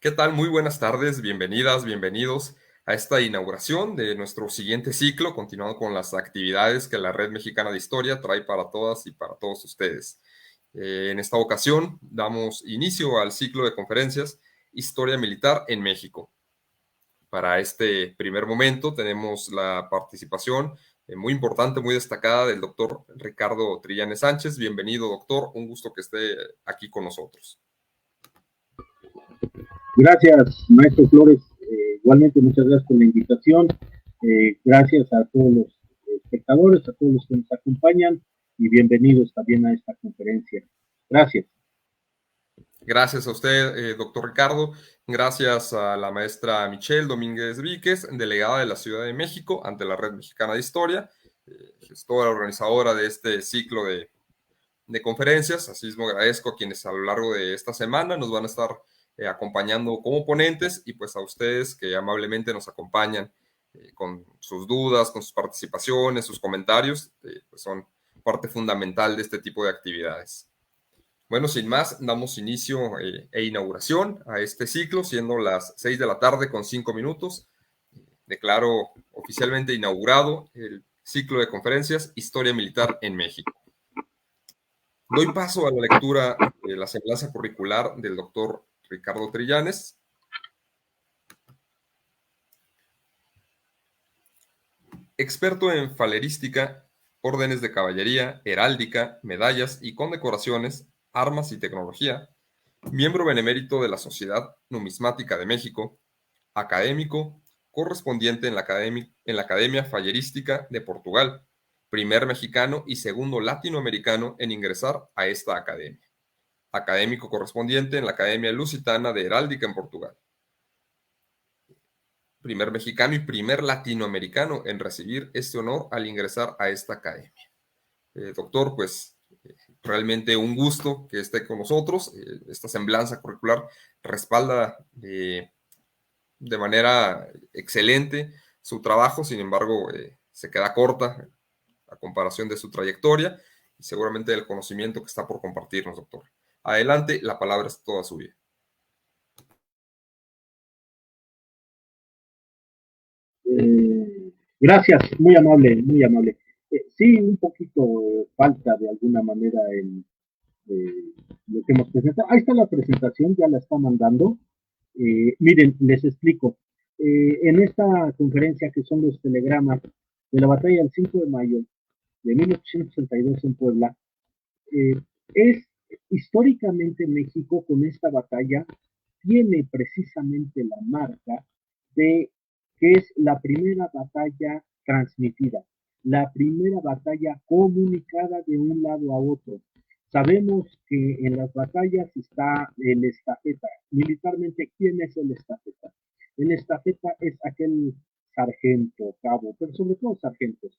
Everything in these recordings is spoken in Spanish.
¿Qué tal? Muy buenas tardes, bienvenidas, bienvenidos a esta inauguración de nuestro siguiente ciclo, continuando con las actividades que la Red Mexicana de Historia trae para todas y para todos ustedes. En esta ocasión damos inicio al ciclo de conferencias Historia Militar en México. Para este primer momento tenemos la participación muy importante, muy destacada del doctor Ricardo Trillanes Sánchez. Bienvenido, doctor, un gusto que esté aquí con nosotros. Gracias, maestro Flores. Igualmente, muchas gracias por la invitación. Gracias a todos los espectadores, a todos los que nos acompañan y bienvenidos también a esta conferencia. Gracias. Gracias a usted, doctor Ricardo. Gracias a la maestra Michelle Domínguez Víquez, delegada de la Ciudad de México ante la Red Mexicana de Historia, gestora organizadora de este ciclo de conferencias. Asimismo, agradezco a quienes a lo largo de esta semana nos van a estar acompañando como ponentes y pues a ustedes que amablemente nos acompañan con sus dudas, con sus participaciones, sus comentarios, pues son parte fundamental de este tipo de actividades. Bueno, sin más, damos inicio e inauguración a este ciclo, siendo las 6 de la tarde con 5 minutos. Declaro oficialmente inaugurado el ciclo de conferencias Historia Militar en México. Doy paso a la lectura de la semblanza curricular del doctor Ricardo Trillanes. Experto en falerística, órdenes de caballería, heráldica, medallas y condecoraciones, armas y tecnología, miembro benemérito de la Sociedad Numismática de México, académico, correspondiente en la Academia Fallerística de Portugal, primer mexicano y segundo latinoamericano en ingresar a esta academia. Académico correspondiente en la Academia Lusitana de Heráldica en Portugal. Primer mexicano y primer latinoamericano en recibir este honor al ingresar a esta academia. Doctor, pues realmente un gusto que esté con nosotros. Esta semblanza curricular respalda de manera excelente su trabajo, sin embargo, se queda corta a comparación de su trayectoria y seguramente del conocimiento que está por compartirnos, doctor. Adelante, la palabra es toda suya. Gracias, muy amable, muy amable. Sí, un poquito falta de alguna manera en lo que hemos presentado. Ahí está la presentación, ya la está mandando. Miren, les explico. En esta conferencia que son los telegramas de la batalla del 5 de mayo de 1862 en Puebla, es históricamente México con esta batalla tiene precisamente la marca de que es la primera batalla transmitida, la primera batalla comunicada de un lado a otro. Sabemos que en las batallas está el estafeta. Militarmente, ¿quién es el estafeta? El estafeta es aquel sargento, cabo, pero sobre todo sargentos,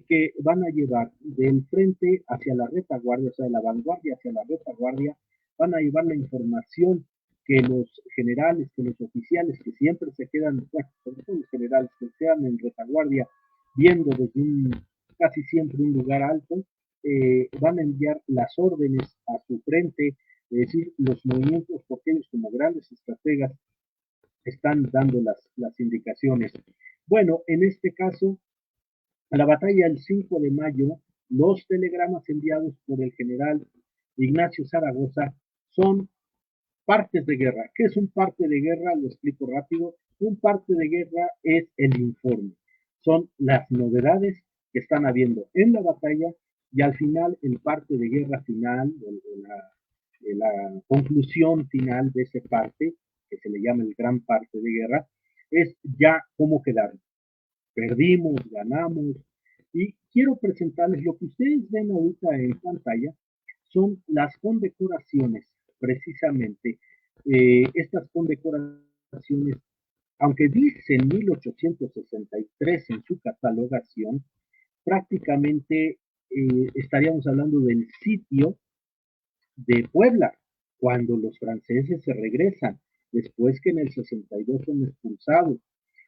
que van a llevar del frente hacia la retaguardia, o sea, de la vanguardia hacia la retaguardia, van a llevar la información que los generales, que los oficiales que siempre se quedan, sobre todo los generales que se quedan en retaguardia, viendo desde casi siempre un lugar alto, van a enviar las órdenes a su frente, es decir, los movimientos, porque ellos como grandes estrategas están dando las indicaciones. Bueno, en este caso, a la batalla del 5 de mayo, los telegramas enviados por el general Ignacio Zaragoza son partes de guerra. ¿Qué es un parte de guerra? Lo explico rápido. Un parte de guerra es el informe. Son las novedades que están habiendo en la batalla y al final el parte de guerra final, la conclusión final de ese parte, que se le llama el gran parte de guerra, es ya cómo quedaron. Perdimos, ganamos, y quiero presentarles lo que ustedes ven ahorita en pantalla, son las condecoraciones, precisamente. Estas condecoraciones, aunque dicen 1863 en su catalogación, prácticamente estaríamos hablando del sitio de Puebla, cuando los franceses se regresan, después que en el 62 son expulsados.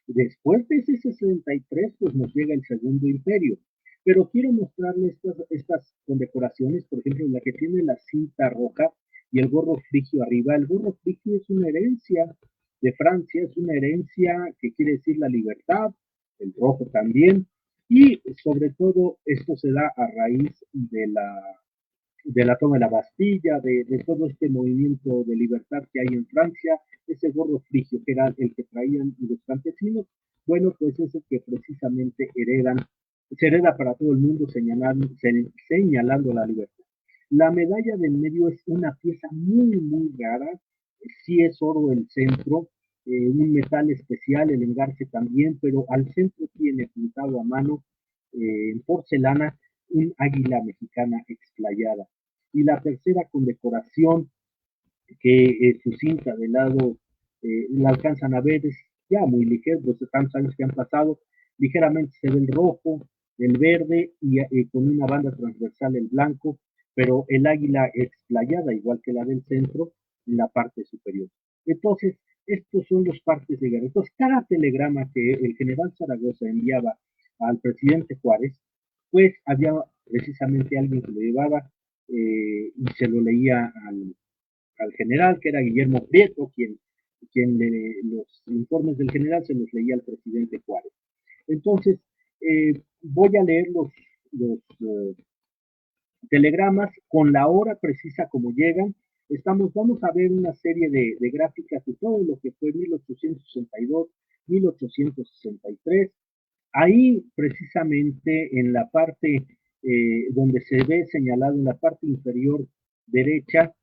Después de ese 63, pues nos llega el Segundo Imperio. Pero quiero mostrarles estas condecoraciones, por ejemplo, la que tiene la cinta roja, y el gorro frigio arriba. El gorro frigio es una herencia de Francia, es una herencia que quiere decir la libertad, el rojo también, y sobre todo esto se da a raíz de la toma de la Bastilla, de todo este movimiento de libertad que hay en Francia, ese gorro frigio que era el que traían los campesinos, bueno, pues es el que precisamente se hereda para todo el mundo señalando la libertad. La medalla del medio es una pieza muy, muy rara, sí es oro el centro, un metal especial, el engarce también, pero al centro tiene pintado a mano en porcelana un águila mexicana explayada. Y la tercera condecoración que su cinta de lado la alcanzan a ver, es ya muy ligero, pues de tantos años que han pasado, ligeramente se ve el rojo, el verde y con una banda transversal el blanco, pero el águila explayada, igual que la del centro, en la parte superior. Entonces, estos son los partes de guerra. Entonces, cada telegrama que el general Zaragoza enviaba al presidente Juárez, pues había precisamente alguien que lo llevaba y se lo leía al general, que era Guillermo Prieto, los informes del general se los leía al presidente Juárez. Entonces, voy a leer los telegramas con la hora precisa como llegan. Vamos a ver una serie de gráficas de todo lo que fue 1862, 1863. Ahí precisamente en la parte donde se ve señalado en la parte inferior derecha,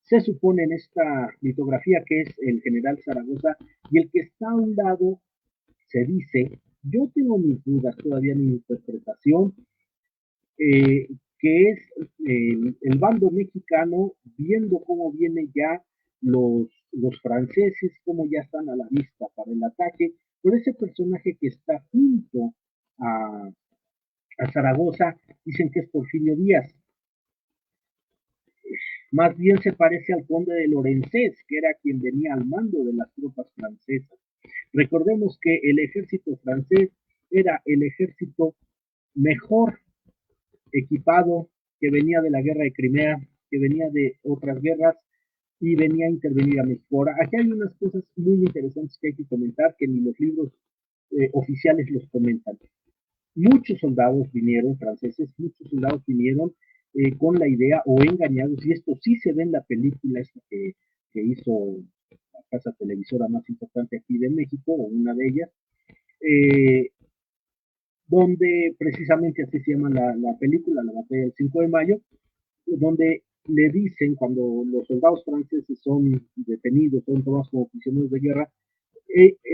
se supone en esta litografía que es el general Zaragoza, y el que está a un lado se dice, yo tengo mis dudas todavía en mi interpretación, que es el bando mexicano viendo cómo vienen ya los franceses, cómo ya están a la vista para el ataque, por ese personaje que está junto a, a Zaragoza, dicen que es Porfirio Díaz. Más bien se parece al conde de Lorenzés, que era quien venía al mando de las tropas francesas. Recordemos que el ejército francés era el ejército mejor equipado, que venía de la guerra de Crimea, que venía de otras guerras y venía a intervenir a México. Ahora, aquí hay unas cosas muy interesantes que hay que comentar, que ni los libros oficiales los comentan. Muchos soldados vinieron, franceses, muchos soldados vinieron con la idea o engañados, y esto sí se ve en la película esta que hizo la casa televisora más importante aquí de México, o una de ellas, donde precisamente así se llama la película, la batalla del 5 de mayo, donde le dicen, cuando los soldados franceses son detenidos, son tomados como prisioneros de guerra,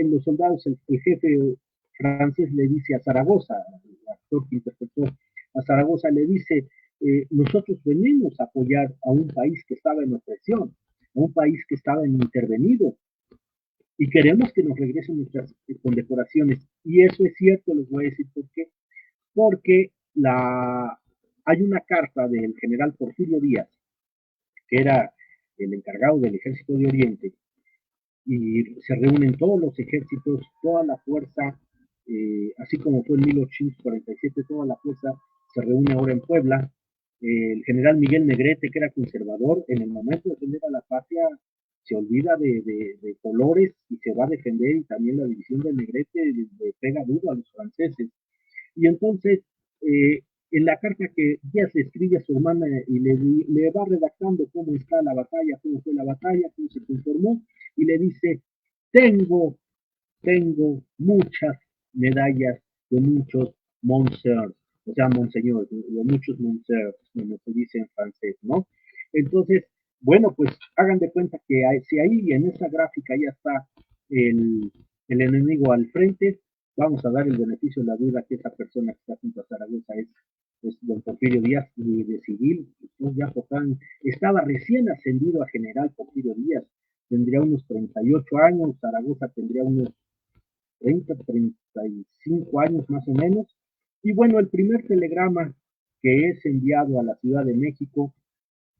los soldados, el jefe francés le dice a Zaragoza, el actor que interpretó a Zaragoza, le dice, nosotros venimos a apoyar a un país que estaba en opresión, a un país que estaba en intervenido, y queremos que nos regresen nuestras condecoraciones. Y eso es cierto, les voy a decir por qué. Porque hay una carta del general Porfirio Díaz, que era el encargado del Ejército de Oriente, y se reúnen todos los ejércitos, toda la fuerza, así como fue en 1847, toda la fuerza se reúne ahora en Puebla. El general Miguel Negrete, que era conservador, en el momento de defender a la patria, se olvida de colores y se va a defender, y también la división de Negrete le pega duro a los franceses. Y entonces, en la carta que Díaz le escribe a su hermana y le va redactando cómo está la batalla, cómo fue la batalla, cómo se conformó, y le dice, tengo, tengo muchas medallas de muchos monsieurs, o sea, monseñor, de muchos monsieurs, como se dice en francés, ¿no? Entonces, bueno, pues hagan de cuenta que si ahí en esa gráfica ya está el enemigo al frente, vamos a dar el beneficio de la duda que esa persona que está junto a Zaragoza es don Porfirio Díaz, y de civil, pues ya estaba recién ascendido a general Porfirio Díaz, tendría unos 38 años, Zaragoza tendría unos 30, 35 años más o menos. Y bueno, el primer telegrama que es enviado a la Ciudad de México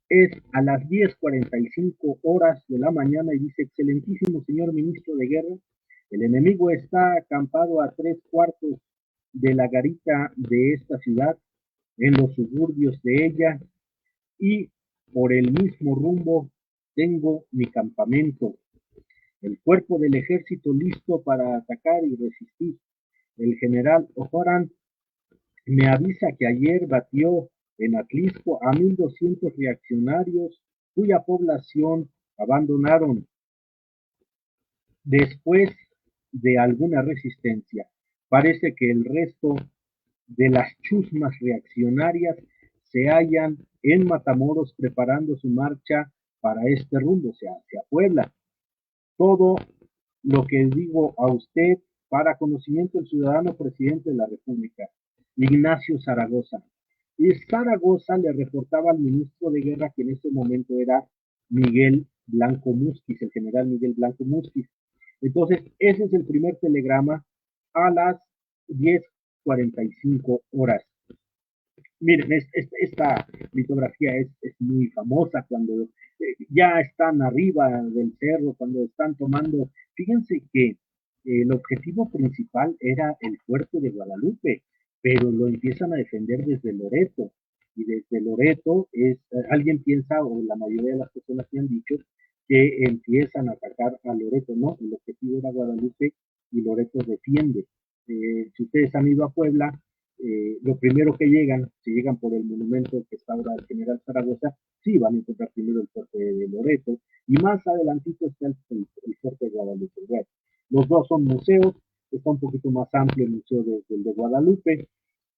es a las 10:45 horas de la mañana y dice, excelentísimo señor ministro de guerra, el enemigo está acampado a 3/4 de la garita de esta ciudad, en los suburbios de ella, y por el mismo rumbo tengo mi campamento. El cuerpo del ejército listo para atacar y resistir. El general O'Horan me avisa que ayer batió en Atlisco a 1,200 reaccionarios cuya población abandonaron después de alguna resistencia. Parece que el resto de las chusmas reaccionarias se hallan en Matamoros preparando su marcha para este rumbo, o sea, hacia Puebla. Todo lo que digo a usted para conocimiento del ciudadano presidente de la República, Ignacio Zaragoza. Y Zaragoza le reportaba al ministro de Guerra, que en ese momento era Miguel Blanco Musquiz, el general Miguel Blanco Musquiz. Entonces, ese es el primer telegrama a las 10:45 horas. Miren, esta litografía es muy famosa cuando ya están arriba del cerro, cuando están tomando. Fíjense que el objetivo principal era el fuerte de Guadalupe, pero lo empiezan a defender desde Loreto. Y desde Loreto alguien piensa, o la mayoría de las personas que han dicho, que empiezan a atacar a Loreto. No, el objetivo era Guadalupe y Loreto defiende. Si ustedes han ido a Puebla, lo primero que llegan, si llegan por el monumento que está ahora el general Zaragoza, sí van a encontrar primero el fuerte de Loreto, y más adelantito está el fuerte de Guadalupe. Bueno, los dos son museos, está un poquito más amplio el museo del de Guadalupe,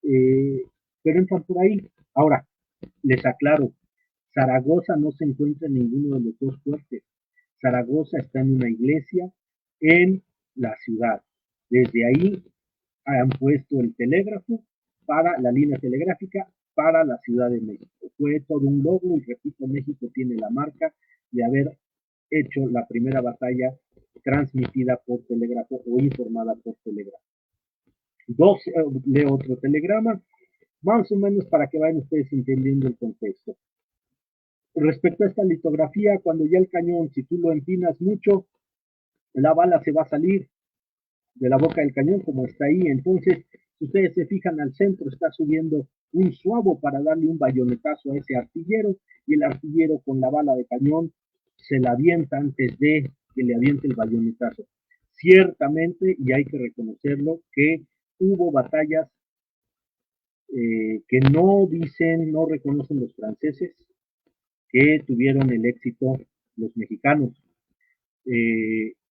pero entran por ahí. Ahora, les aclaro, Zaragoza no se encuentra en ninguno de los dos fuertes. Zaragoza está en una iglesia en la ciudad. Desde ahí han puesto el telégrafo para la línea telegráfica para la Ciudad de México. Fue todo un logro y repito, México tiene la marca de haber hecho la primera batalla transmitida por telégrafo o informada por telégrafo. Leo otro telegrama, más o menos para que vayan ustedes entendiendo el contexto. Respecto a esta litografía, cuando ya el cañón, si tú lo empinas mucho, la bala se va a salir de la boca del cañón como está ahí. Entonces, si ustedes se fijan, al centro está subiendo un suabo para darle un bayonetazo a ese artillero, y el artillero con la bala de cañón se la avienta antes de que le aviente el bayonetazo. Ciertamente, y hay que reconocerlo, que hubo batallas que no dicen, no reconocen los franceses, que tuvieron el éxito los mexicanos.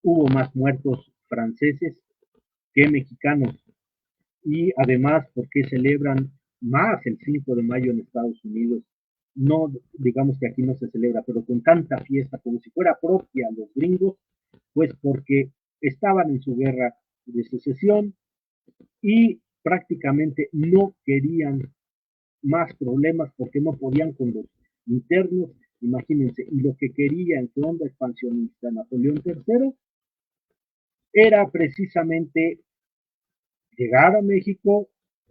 Hubo más muertos franceses que mexicanos, y además porque celebran más el 5 de mayo en Estados Unidos. No, digamos que aquí no se celebra, pero con tanta fiesta, como si fuera propia los gringos, pues porque estaban en su guerra de secesión y prácticamente no querían más problemas porque no podían con los internos, imagínense, y lo que quería en su onda expansionista Napoleón III era precisamente llegar a México,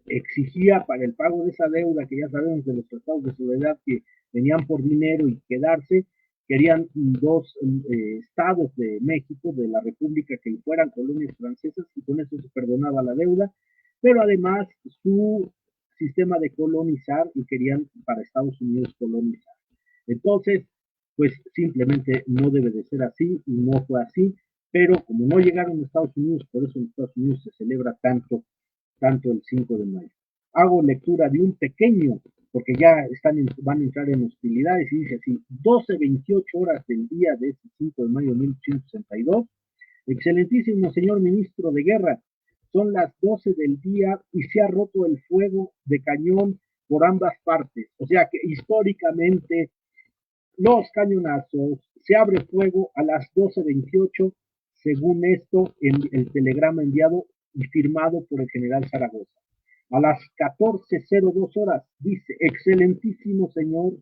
exigía para el pago de esa deuda, que ya sabemos de los tratados de soledad que venían por dinero y quedarse, querían dos estados de México, de la República, que fueran colonias francesas, y con eso se perdonaba la deuda, pero además su sistema de colonizar, y querían para Estados Unidos colonizar. Entonces, pues simplemente no debe de ser así, y no fue así, pero como no llegaron a Estados Unidos, por eso en Estados Unidos se celebra tanto el 5 de mayo. Hago lectura de un pequeño, porque ya van a entrar en hostilidades, y dice así: 12:28 horas del día de este 5 de mayo de 1862. Excelentísimo señor ministro de Guerra, son las 12 del día y se ha roto el fuego de cañón por ambas partes. O sea que históricamente los cañonazos, se abre fuego a las 12:28, según esto, en el telegrama enviado y firmado por el general Zaragoza. A las 14:02 horas, dice: excelentísimo señor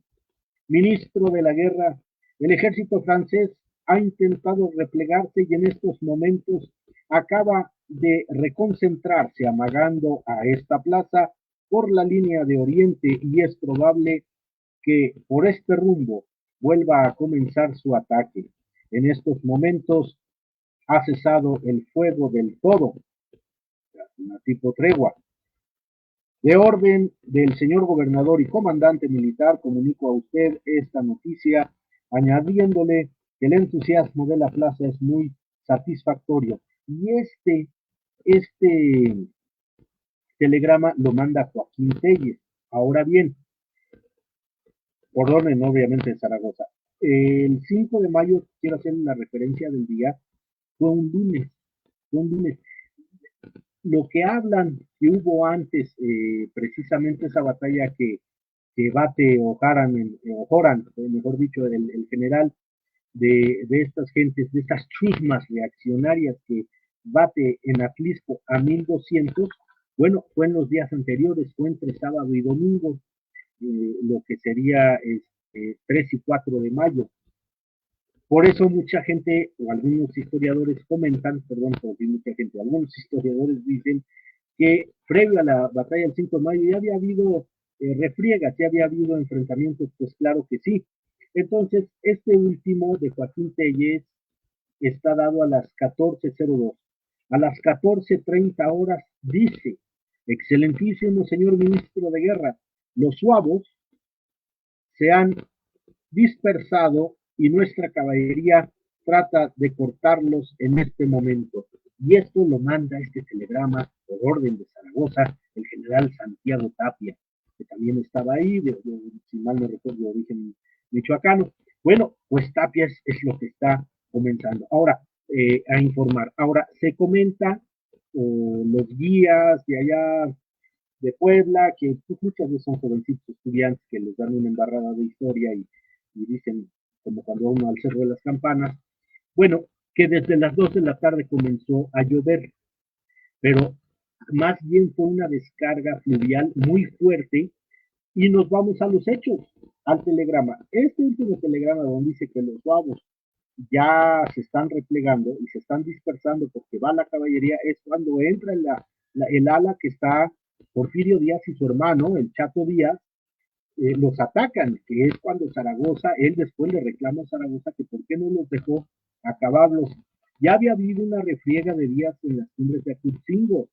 ministro de la guerra, el ejército francés ha intentado replegarse y en estos momentos acaba de reconcentrarse amagando a esta plaza por la línea de oriente, y es probable que por este rumbo vuelva a comenzar su ataque. En estos momentos ha cesado el fuego del todo, una tipo tregua. De orden del señor gobernador y comandante militar, comunico a usted esta noticia, añadiéndole que el entusiasmo de la plaza es muy satisfactorio. Y este telegrama lo manda Joaquín Telles. Ahora bien, por orden obviamente de Zaragoza. El 5 de mayo, quiero hacer una referencia del día, fue un lunes. Fue un lunes. Lo que hablan que hubo antes, precisamente esa batalla que bate Ojoran, mejor dicho, el general de estas gentes, de estas chusmas reaccionarias que bate en Atlisco a 1200, bueno, fue en los días anteriores, fue entre sábado y domingo, lo que sería 3 y 4 de mayo. Por eso mucha gente, o algunos historiadores comentan, perdón por decir mucha gente, algunos historiadores dicen que previo a la batalla del 5 de mayo ya había habido refriegas, ya había habido enfrentamientos, pues claro que sí. Entonces, este último de Joaquín Telles está dado a las 14:02. A las 14:30 horas dice, excelentísimo señor ministro de guerra, los suavos se han dispersado y nuestra caballería trata de cortarlos en este momento. Y esto lo manda este telegrama por orden de Zaragoza el general Santiago Tapia, que también estaba ahí, si mal no recuerdo, de origen michoacano. Bueno, pues Tapia es lo que está comenzando. Ahora, a informar. Ahora, se comenta los guías de allá de Puebla, que pues, muchas veces son jovencitos estudiantes que les dan una embarrada de historia y dicen, como cuando uno al Cerro de las Campanas, bueno, que desde las 2 de la tarde comenzó a llover, pero más bien fue una descarga fluvial muy fuerte y nos vamos a los hechos, al telegrama. Este último telegrama donde dice que los suavos ya se están replegando y se están dispersando porque va la caballería, es cuando entra el ala que está Porfirio Díaz y su hermano, el Chato Díaz, los atacan, que es cuando Zaragoza, él después le reclama a Zaragoza que por qué no los dejó acabarlos. Ya había habido una refriega de días en las cumbres de Acurcingo.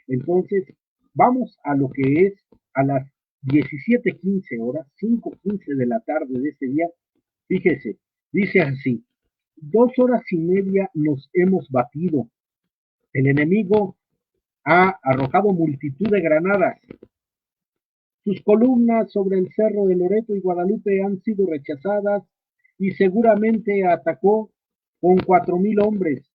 Entonces, vamos a lo que es a las 17:15 horas, 5:15 de la tarde de ese día. Fíjese, dice así: 2 horas y media nos hemos batido. El enemigo ha arrojado multitud de granadas. Sus columnas sobre el cerro de Loreto y Guadalupe han sido rechazadas y seguramente atacó con 4,000 hombres.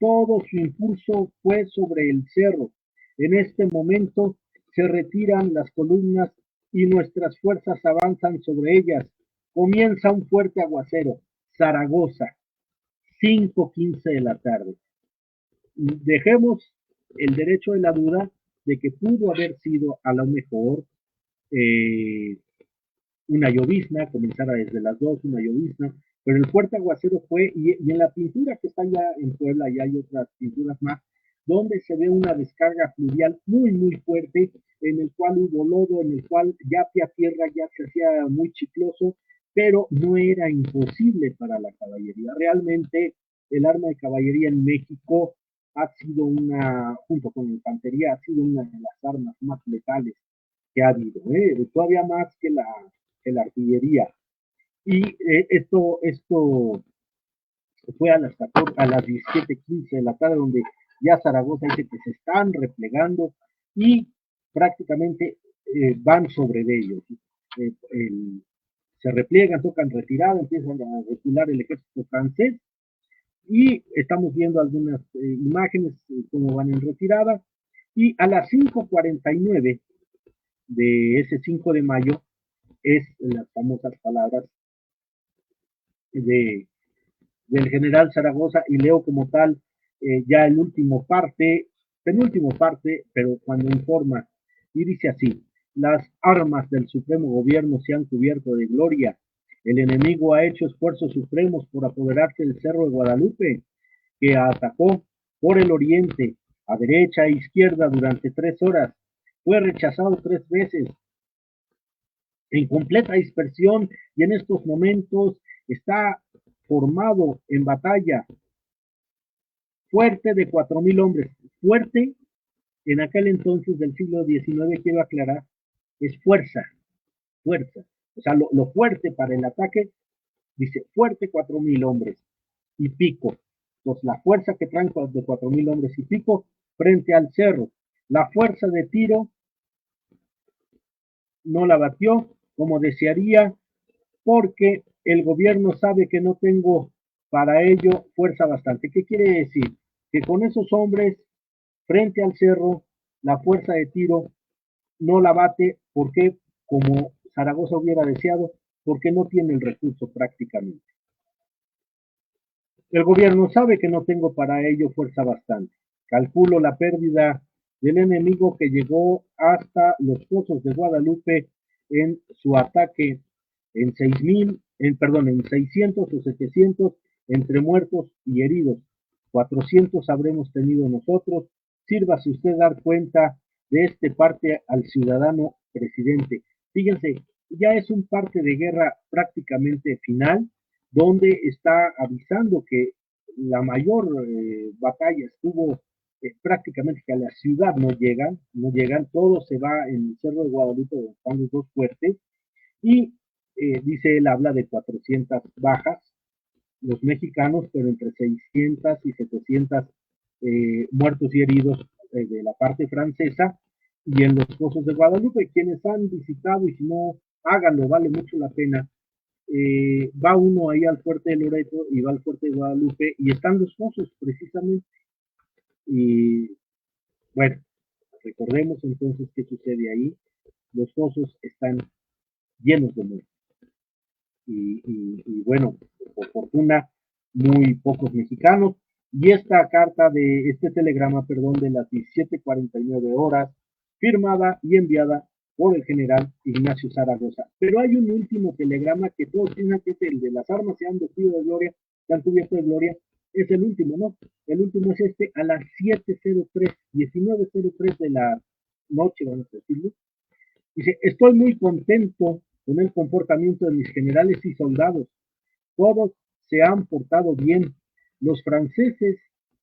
Todo su impulso fue sobre el cerro. En este momento se retiran las columnas y nuestras fuerzas avanzan sobre ellas. Comienza un fuerte aguacero. Zaragoza, 5:15 de la tarde. Dejemos el derecho de la duda de que pudo haber sido a lo mejor eh, una llovizna, comenzara desde las 2, una llovizna, pero el fuerte aguacero fue, y en la pintura que está ya en Puebla, y hay otras pinturas más, donde se ve una descarga fluvial muy, muy fuerte, en el cual hubo lodo, en el cual ya pie a tierra ya se hacía muy chicloso, pero no era imposible para la caballería. Realmente el arma de caballería en México ha sido una, junto con la infantería, ha sido una de las armas más letales que ha habido, todavía más que la artillería. Y esto fue a las 14, a las 17:15 de la tarde, donde ya Zaragoza dice que se están replegando y prácticamente van sobre ellos. Se repliegan, tocan retirada, empiezan a recular el ejército francés y estamos viendo algunas imágenes cómo van en retirada. Y a las 5:49 de ese 5 de mayo es las famosas palabras de, del general Zaragoza, y leo como tal ya el último parte, penúltimo parte, pero cuando informa, y dice así: las armas del supremo gobierno se han cubierto de gloria, el enemigo ha hecho esfuerzos supremos por apoderarse del cerro de Guadalupe, que atacó por el oriente, a derecha e izquierda durante 3 horas, fue rechazado 3 veces, en completa dispersión, y en estos momentos está formado en batalla fuerte de 4,000 hombres, fuerte en aquel entonces del siglo XIX, quiero aclarar, es fuerza, fuerza. O sea, lo fuerte para el ataque, dice, fuerte 4,000 hombres y pico. Entonces, la fuerza que traen de 4,000 hombres y pico frente al cerro. La fuerza de tiro no la batió como desearía, porque el gobierno sabe que no tengo para ello fuerza bastante. ¿Qué quiere decir? Que con esos hombres frente al cerro, la fuerza de tiro no la bate, porque como Zaragoza hubiera deseado, porque no tiene el recurso prácticamente. El gobierno sabe que no tengo para ello fuerza bastante. Calculo la pérdida del enemigo que llegó hasta los pozos de Guadalupe en su ataque en 6,000, en 600 o 700 entre muertos y heridos. 400 habremos tenido nosotros. Sírvase usted dar cuenta de este parte al ciudadano presidente. Fíjense, ya es un parte de guerra prácticamente final, donde está avisando que la mayor batalla estuvo prácticamente que a la ciudad no llegan, todo se va en el Cerro de Guadalupe, donde están los dos fuertes, y dice él, habla de 400 bajas, los mexicanos, pero entre 600 y 700 muertos y heridos de la parte francesa, y en los pozos de Guadalupe, quienes han visitado, y si no, háganlo, vale mucho la pena. Va uno ahí al fuerte de Loreto y va al fuerte de Guadalupe y están los pozos precisamente. Y bueno, recordemos entonces qué sucede ahí. Los pozos están llenos de muertos. Y bueno, por fortuna, muy pocos mexicanos. Y esta carta este telegrama, perdón, de las 17:49 horas, firmada y enviada por el general Ignacio Zaragoza. Pero hay un último telegrama que todos piensan que es el de las armas se han vestido de gloria, se han cubierto de gloria. Es el último, ¿no? El último es este, a las 7:03, 19:03 de la noche, vamos a decirlo. Dice, estoy muy contento con el comportamiento de mis generales y soldados. Todos se han portado bien. Los franceses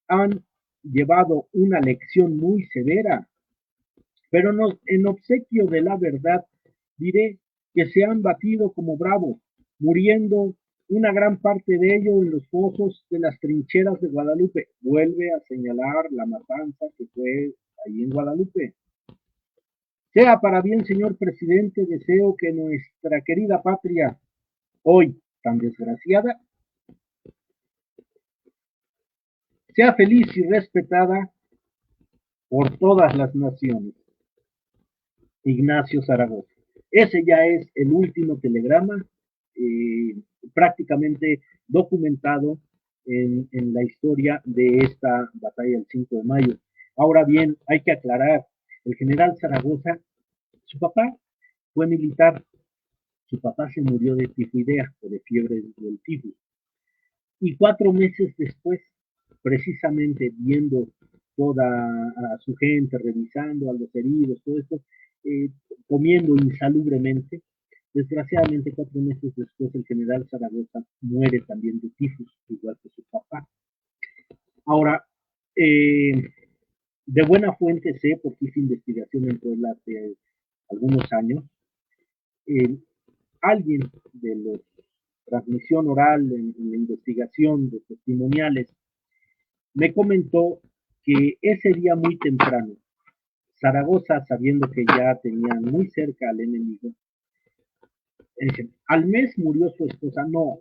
han llevado una lección muy severa, pero en obsequio de la verdad diré que se han batido como bravos, muriendo una gran parte de ellos en los pozos de las trincheras de Guadalupe. Vuelve a señalar la matanza que fue ahí en Guadalupe. Sea para bien, señor presidente, deseo que nuestra querida patria, hoy tan desgraciada, sea feliz y respetada por todas las naciones. Ignacio Zaragoza. Ese ya es el último telegrama prácticamente documentado en la historia de esta batalla del 5 de mayo. Ahora bien, hay que aclarar, el general Zaragoza, su papá fue militar, su papá se murió de tifoidea o de fiebre del tifus. Y 4 meses después, precisamente viendo toda a su gente, revisando a los heridos, todo esto, comiendo insalubremente, desgraciadamente 4 meses después el general Zaragoza muere también de tifus, igual que su papá. Ahora, de buena fuente sé, porque hice investigación en Puebla hace algunos años, alguien de la transmisión oral en la investigación de testimoniales me comentó que ese día muy temprano, Zaragoza, sabiendo que ya tenía muy cerca al enemigo, al mes murió su esposa. No,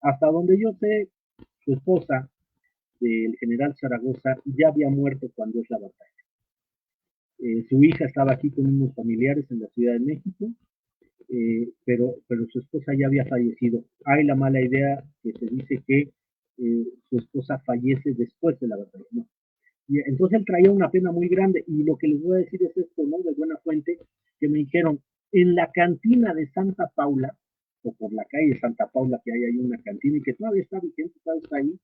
hasta donde yo sé, su esposa del general Zaragoza ya había muerto cuando es la batalla. Su hija estaba aquí con unos familiares en la Ciudad de México, pero su esposa ya había fallecido. Hay la mala idea que se dice que su esposa fallece después de la batalla, ¿no? Y entonces él traía una pena muy grande, y lo que les voy a decir es esto, ¿no? De buena fuente, que me dijeron, en la cantina de Santa Paula, o por la calle de Santa Paula, que hay ahí una cantina y que todavía está vigente, todavía está ahí,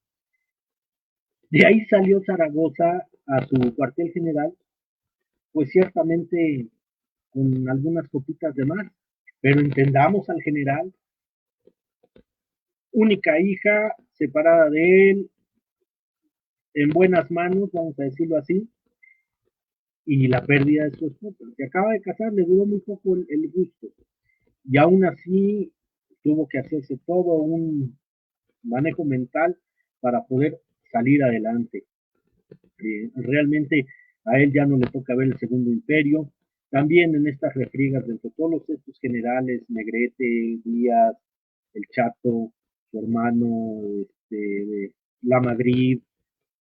de ahí salió Zaragoza a su cuartel general, pues ciertamente con algunas copitas de más, pero entendamos al general, única hija, separada de él, en buenas manos, vamos a decirlo así, y la pérdida de su esposa. Se acaba de casar, le duró muy poco el gusto, y aún así tuvo que hacerse todo un manejo mental para poder salir adelante. Realmente a él ya no le toca ver el Segundo Imperio. También en estas refriegas entre todos estos generales, Negrete, Díaz, el Chato, su hermano, La Madrid,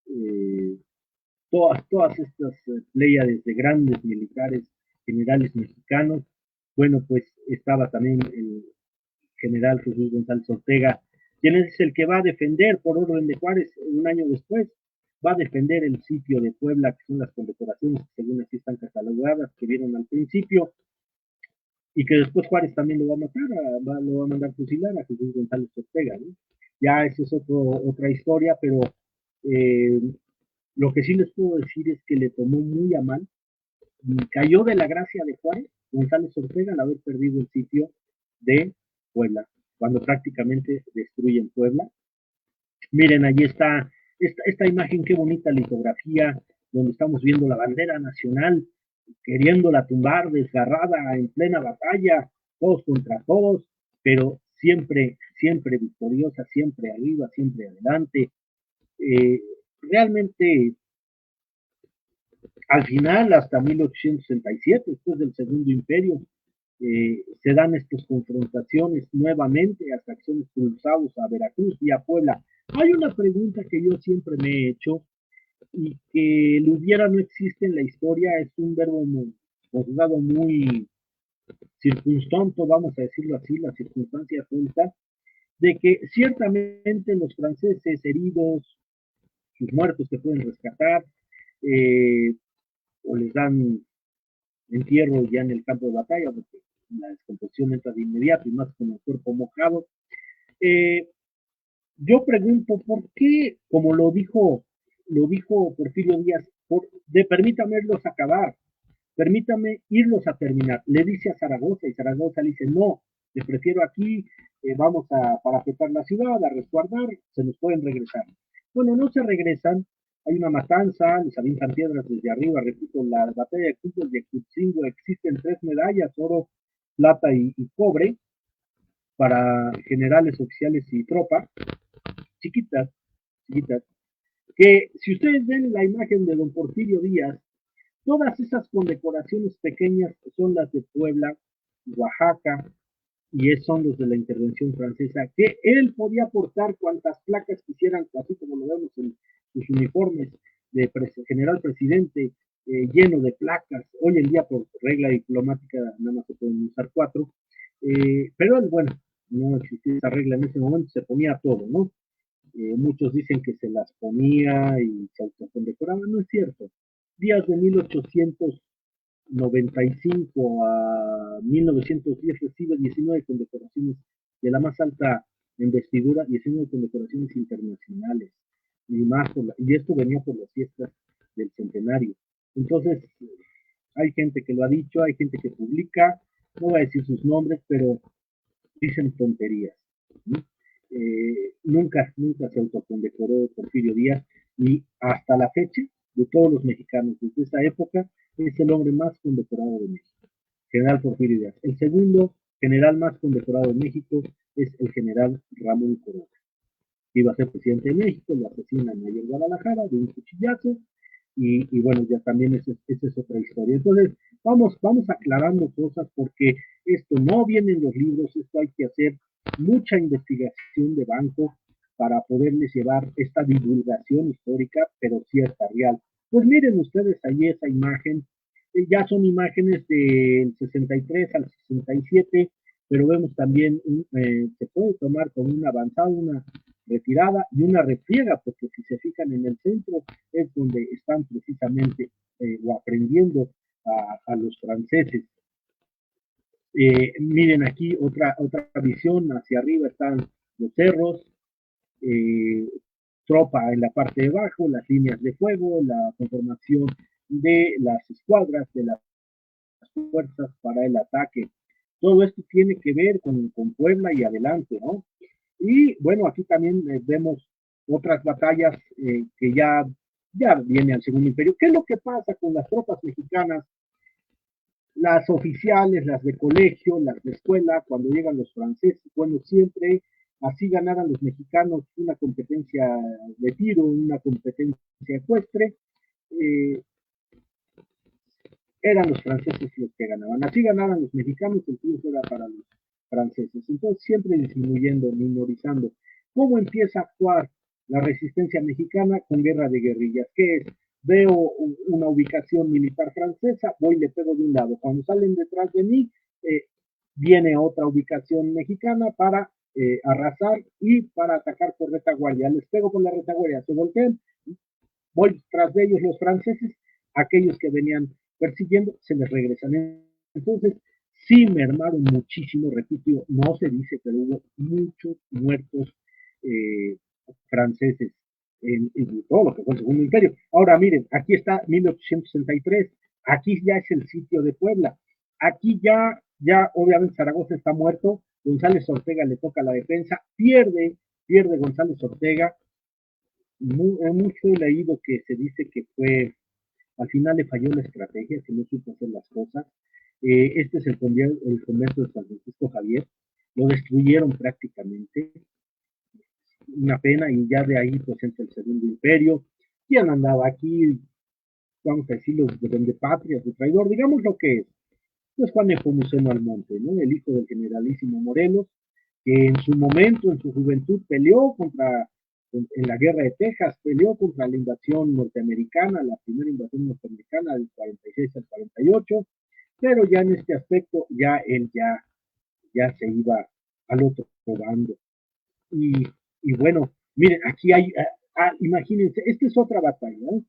eh, todas estas pléyades de grandes militares, generales mexicanos. Bueno, pues estaba también el general Jesús González Ortega, quien es el que va a defender por orden de Juárez un año después, va a defender el sitio de Puebla, que son las condecoraciones que según así están catalogadas, que vieron al principio, y que después Juárez también lo va a matar, lo va a mandar fusilar a Jesús González Ortega, ¿no? Ya eso es otra historia, pero eh, lo que sí les puedo decir es que le tomó muy a mal, y cayó de la gracia de Juárez, González Ortega, al haber perdido el sitio de Puebla, cuando prácticamente destruyen Puebla. Miren, allí está esta imagen, qué bonita litografía, donde estamos viendo la bandera nacional, queriéndola tumbar, desgarrada en plena batalla, todos contra todos, pero siempre, siempre victoriosa, siempre arriba, siempre adelante. Eh, Realmente, al final, hasta 1867, después del Segundo Imperio, se dan estas confrontaciones nuevamente hasta que son expulsados a Veracruz y a Puebla. Hay una pregunta que yo siempre me he hecho y que el hubiera no existe en la historia, es un verbo conjugado muy circunstanto, vamos a decirlo así, la circunstancia junta, de que ciertamente los franceses heridos, sus muertos se pueden rescatar, eh, o les dan entierro ya en el campo de batalla, porque la descomposición entra de inmediato y más con el cuerpo mojado. Eh, yo pregunto por qué, como lo dijo Porfirio Díaz, permítame irlos a acabar, permítame irlos a terminar. Le dice a Zaragoza y Zaragoza le dice, no, te prefiero aquí, vamos a parapetar la ciudad, a resguardar, se nos pueden regresar. Bueno, no se regresan, hay una matanza, les avientan piedras desde arriba, repito, la batalla de Cusco y Exitzingo existen 3 medallas, oro, plata y cobre, para generales, oficiales y tropa, chiquitas, chiquitas, que si ustedes ven la imagen de don Porfirio Díaz, todas esas condecoraciones pequeñas son las de Puebla, Oaxaca, y son los de la intervención francesa, que él podía portar cuantas placas quisieran, así como lo vemos en sus uniformes de general presidente, lleno de placas. Hoy en día, por regla diplomática, nada más se pueden usar 4, pero bueno, no existía esa regla en ese momento, se ponía todo, ¿no? Muchos dicen que se las ponía y se autocondecoraba, no es cierto. Días de 1895 a 1910 recibe 19 condecoraciones de la más alta investidura, 19 condecoraciones internacionales, y más y esto venía por las fiestas del centenario. Entonces, hay gente que lo ha dicho, hay gente que publica, no voy a decir sus nombres, pero dicen tonterías, ¿no? Nunca se autocondecoró Porfirio Díaz, y hasta la fecha, de todos los mexicanos desde esa época, es el hombre más condecorado de México, general Porfirio Díaz. El segundo general más condecorado de México es el general Ramón Corona. Iba a ser presidente de México, lo asesinan ahí en Guadalajara de un cuchillazo, y bueno, ya también esa es otra historia. Entonces, vamos aclarando cosas, porque esto no viene en los libros, esto hay que hacer mucha investigación de banco para poderles llevar esta divulgación histórica, pero cierta, real. Pues miren ustedes ahí esa imagen, ya son imágenes del 63 al 67, pero vemos también, se puede tomar como una avanzada, una retirada y una refriega, porque si se fijan en el centro es donde están precisamente o aprendiendo a los franceses. Miren aquí otra visión, hacia arriba están los cerros, eh, tropa en la parte de abajo, las líneas de fuego, la conformación de las escuadras, de las fuerzas para el ataque. Todo esto tiene que ver con Puebla y adelante, ¿no? Y bueno, aquí también vemos otras batallas que ya ya viene al Segundo Imperio. ¿Qué es lo que pasa con las tropas mexicanas? Las oficiales, las de colegio, las de escuela, cuando llegan los franceses, bueno, siempre así ganaran los mexicanos una competencia de tiro, una competencia ecuestre, eh, eran los franceses los que ganaban. Así ganaban los mexicanos, el triunfo era para los franceses. Entonces, siempre disminuyendo, minorizando. ¿Cómo empieza a actuar la resistencia mexicana? Con guerra de guerrillas. ¿Qué es? Veo una ubicación militar francesa, voy y le pego de un lado. Cuando salen detrás de mí, viene otra ubicación mexicana para arrasar y para atacar por retaguardia. Les pego por la retaguardia, se voltean, voy tras de ellos los franceses, aquellos que venían persiguiendo se les regresan. Entonces, sí mermaron muchísimo, repito, no se dice, pero hubo muchos muertos eh, franceses en todo lo que fue el Segundo Imperio. Ahora miren, aquí está 1863, aquí ya es el sitio de Puebla, aquí ya obviamente Zaragoza está muerto, González Ortega le toca la defensa, pierde González Ortega, mucho he leído que se dice que fue, al final le falló la estrategia, que no supo hacer las cosas. Este es el convento de San Francisco Javier, lo destruyeron prácticamente, una pena, y ya de ahí pues entra el Segundo Imperio, quien andaba aquí, vamos a decirlo, de vendepatrias, de traidor, digamos lo que es. Pues Juan Nepomuceno Almonte, ¿no? El hijo del generalísimo Morelos, que en su momento, en su juventud, peleó en la guerra de Texas, peleó contra la invasión norteamericana, la primera invasión norteamericana del 46 al 48, pero ya en este aspecto, ya él ya se iba al otro bando. Y, y bueno, miren, aquí hay, imagínense, esta es otra batalla, ¿no?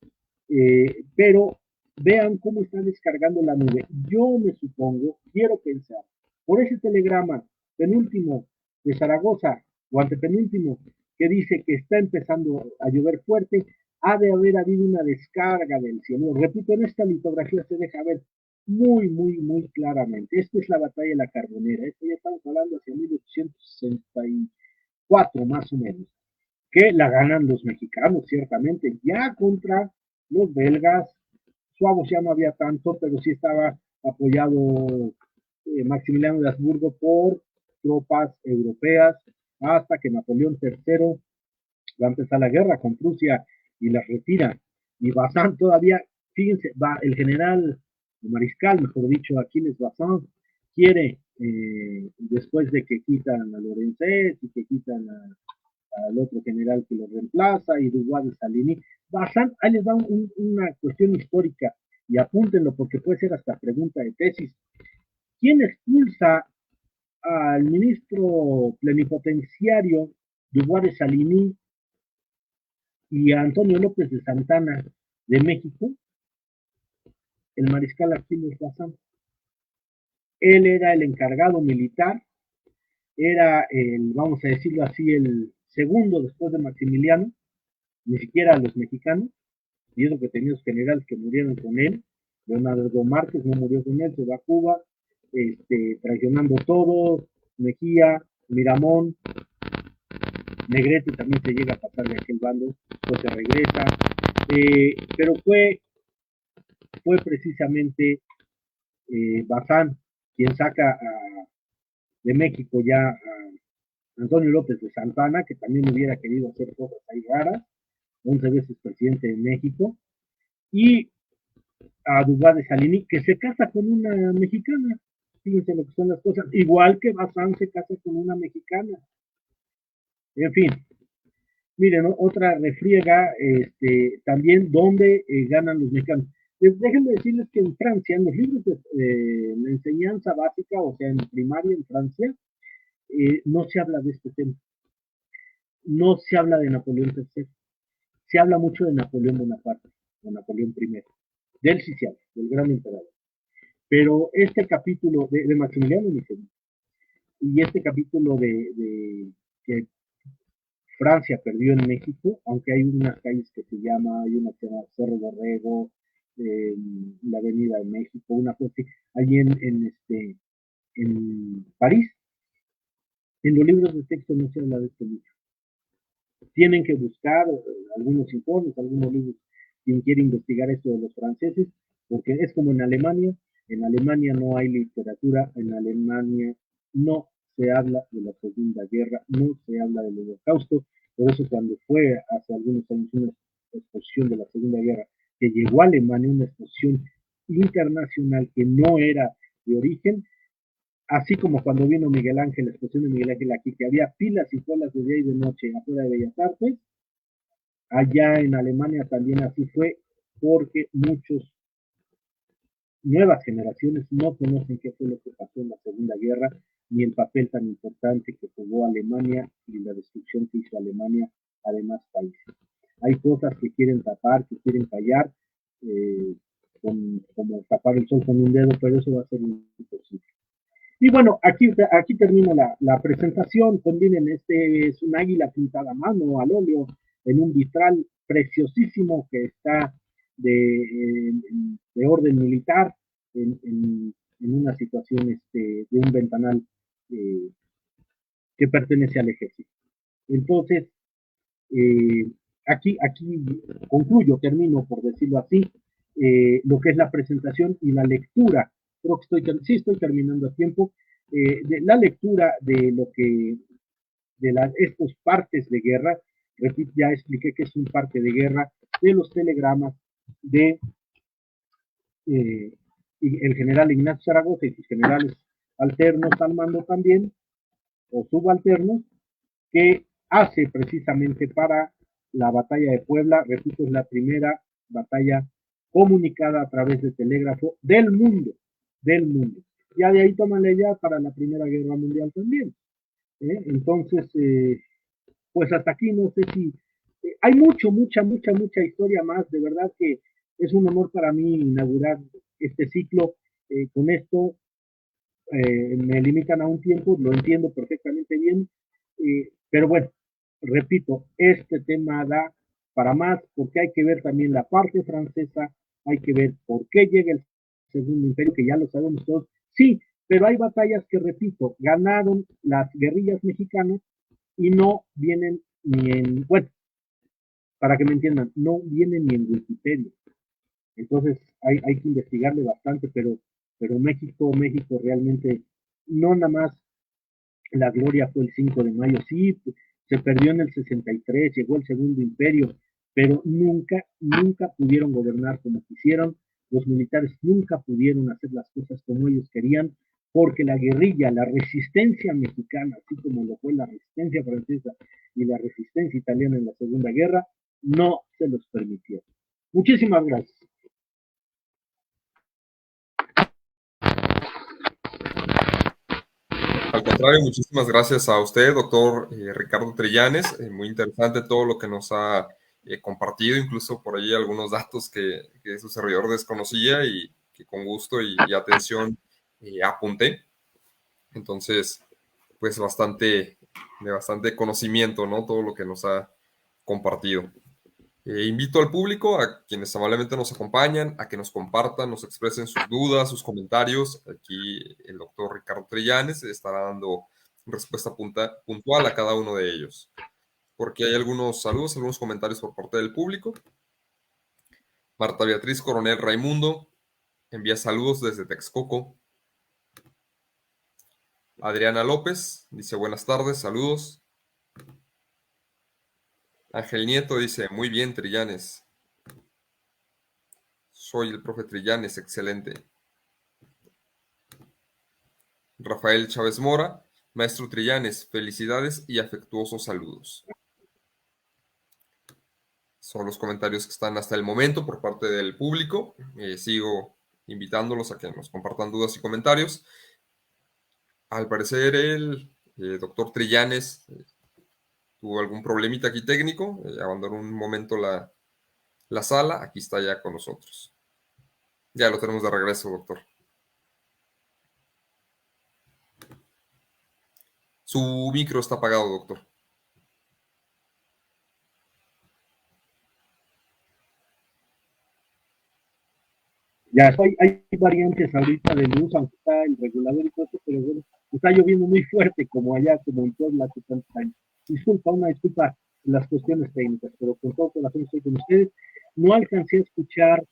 Pero vean cómo está descargando la nube. Yo me supongo, quiero pensar, por ese telegrama penúltimo de Zaragoza, o antepenúltimo, que dice que está empezando a llover fuerte, ha de haber habido una descarga del cielo. Repito, en esta litografía se deja ver muy claramente. Esta es la batalla de la Carbonera. Esto ya estamos hablando hacia 1864, más o menos, que la ganan los mexicanos, ciertamente, ya contra los belgas. Suavos ya no había tanto, pero sí estaba apoyado Maximiliano de Habsburgo por tropas europeas, hasta que Napoleón III va a empezar la guerra con Prusia y las retira. Y Bazán todavía, fíjense, va el general, el mariscal, mejor dicho, Aquiles Bazán, quiere, después de que quitan a Lorenzet y que quitan al otro general que lo reemplaza, y Dubois de Salini. Bazán, ahí les da una cuestión histórica, y apúntenlo porque puede ser hasta pregunta de tesis. ¿Quién expulsa al ministro plenipotenciario Dubois de Salini y a Antonio López de Santana de México? El mariscal Aquiles Bazán. Él era el encargado militar, era el, vamos a decirlo así, el segundo después de Maximiliano, ni siquiera los mexicanos, y es lo que tenía los generales que murieron con él. Leonardo Márquez no murió con él, se va a Cuba, traicionando todo, Mejía, Miramón, Negrete también se llega a pasar de aquel bando, pues se regresa, pero fue precisamente Bazán quien saca de México ya a Antonio López de Santana, que también hubiera querido hacer cosas ahí raras, 11 veces presidente de México, y a Dubois de Salini, que se casa con una mexicana. Fíjense lo que son las cosas. Igual que Bazán se casa con una mexicana. En fin, miren, ¿no? Otra refriega, también donde ganan los mexicanos. Déjenme decirles que en Francia, en los libros de la enseñanza básica, o sea, en primaria en Francia, no se habla de este tema. No se habla de Napoleón III. Se habla mucho de Napoleón Bonaparte, o Napoleón I. De él sí se habla, del gran emperador. Pero este capítulo de Maximiliano y este capítulo de que Francia perdió en México, aunque hay unas calles que se llama, hay una que se llama Cerro Borrego, la Avenida de México, una cosa así, ahí en París, en los libros de texto no se habla de esto mucho. Tienen que buscar algunos informes, algunos libros quien quiere investigar esto de los franceses, porque es como en Alemania no hay literatura, en Alemania no se habla de la Segunda Guerra, no se habla del Holocausto, por eso cuando fue hace algunos años una exposición de la Segunda Guerra, que llegó a Alemania, una exposición internacional que no era de origen, así como cuando vino Miguel Ángel, la exposición de Miguel Ángel aquí, que había filas y colas de día y de noche afuera de Bellas Artes, allá en Alemania también así fue, porque muchos nuevas generaciones no conocen qué fue lo que pasó en la Segunda Guerra, ni el papel tan importante que jugó Alemania y la destrucción que hizo Alemania a demás países. Hay cosas que quieren tapar, que quieren callar, como tapar el sol con un dedo, pero eso va a ser imposible. Y bueno, aquí termino la presentación. También este es un águila pintada a mano, al óleo, en un vitral preciosísimo que está de orden militar en una situación de un ventanal que pertenece al ejército. Entonces, aquí concluyo, termino por decirlo así, lo que es la presentación y la lectura. Creo que estoy terminando a tiempo. De la lectura de lo que estos partes de guerra, repito, ya expliqué que es un parte de guerra, de los telegramas de el general Ignacio Zaragoza y sus generales alternos al mando también, o subalternos, que hace precisamente para la batalla de Puebla. Repito, es la primera batalla comunicada a través de telégrafo del mundo. Ya de ahí toman ya para la Primera Guerra Mundial también. Entonces, pues hasta aquí no sé si hay mucha historia más. De verdad que es un honor para mí inaugurar este ciclo. Con esto me limitan a un tiempo, lo entiendo perfectamente bien, pero bueno, repito, este tema da para más, porque hay que ver también la parte francesa, hay que ver por qué llega el Segundo Imperio, que ya lo sabemos todos. Sí, pero hay batallas que, repito, ganaron las guerrillas mexicanas y no vienen ni en, bueno, para que me entiendan, no vienen ni en Wikipedia. Entonces hay que investigarle bastante, pero México realmente no nada más la gloria fue el 5 de mayo, sí, se perdió en el 63, llegó el Segundo Imperio, pero nunca pudieron gobernar como quisieron, los militares nunca pudieron hacer las cosas como ellos querían, porque la guerrilla, la resistencia mexicana, así como lo fue la resistencia francesa y la resistencia italiana en la Segunda Guerra, no se los permitieron. Muchísimas gracias. Al contrario, muchísimas gracias a usted, doctor Ricardo Trillanes. Muy interesante todo lo que nos ha compartido, incluso por ahí algunos datos que su servidor desconocía y que con gusto y atención apunté. Entonces, pues de bastante conocimiento, ¿no? Todo lo que nos ha compartido. Invito al público, a quienes amablemente nos acompañan, a que nos compartan, nos expresen sus dudas, sus comentarios. Aquí el doctor Ricardo Trillanes estará dando respuesta puntual a cada uno de ellos. Porque hay algunos saludos, algunos comentarios por parte del público. Marta Beatriz Coronel Raimundo envía saludos desde Texcoco. Adriana López dice buenas tardes, saludos. Ángel Nieto dice muy bien, Trillanes. Soy el profe Trillanes, excelente. Rafael Chávez Mora, maestro Trillanes, felicidades y afectuosos saludos. Son los comentarios que están hasta el momento por parte del público. Sigo invitándolos a que nos compartan dudas y comentarios. Al parecer el doctor Trillanes tuvo algún problemita aquí técnico, abandonó un momento la sala, aquí está ya con nosotros. Ya lo tenemos de regreso, doctor. Su micro está apagado, doctor. Ya hay variantes ahorita de luz, aunque está el regulador y todo, pero bueno, está lloviendo muy fuerte, como allá, como en Puebla hace tantos años. Una disculpa, las cuestiones técnicas, pero con todo corazón estoy con ustedes. No alcancé a escuchar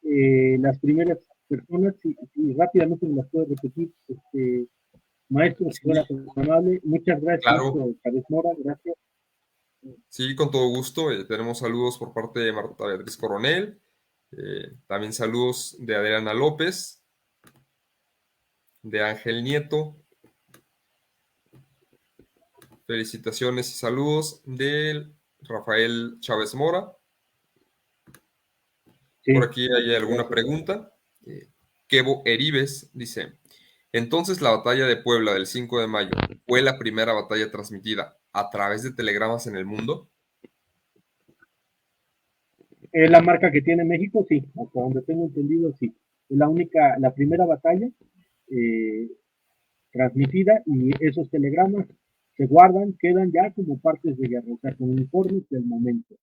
las primeras personas y rápidamente me las puedo repetir. Maestro, si fuera tan amable, muchas gracias, Claro, maestro Chávez Mora, gracias. sí, con todo gusto. Tenemos saludos por parte de Marta Beatriz Coronel, también saludos de Adriana López, de Ángel Nieto, felicitaciones y saludos de Rafael Chávez Mora. Por Sí, aquí hay alguna gracias. pregunta. Kevo Eribes dice, entonces la batalla de Puebla del 5 de mayo fue la primera batalla transmitida a través de telegramas en el mundo. La marca que tiene México, sí, hasta donde tengo entendido, sí. Es la primera batalla eh, transmitida y esos telegramas se guardan, quedan ya como partes de guerra, o sea, como informes del momento.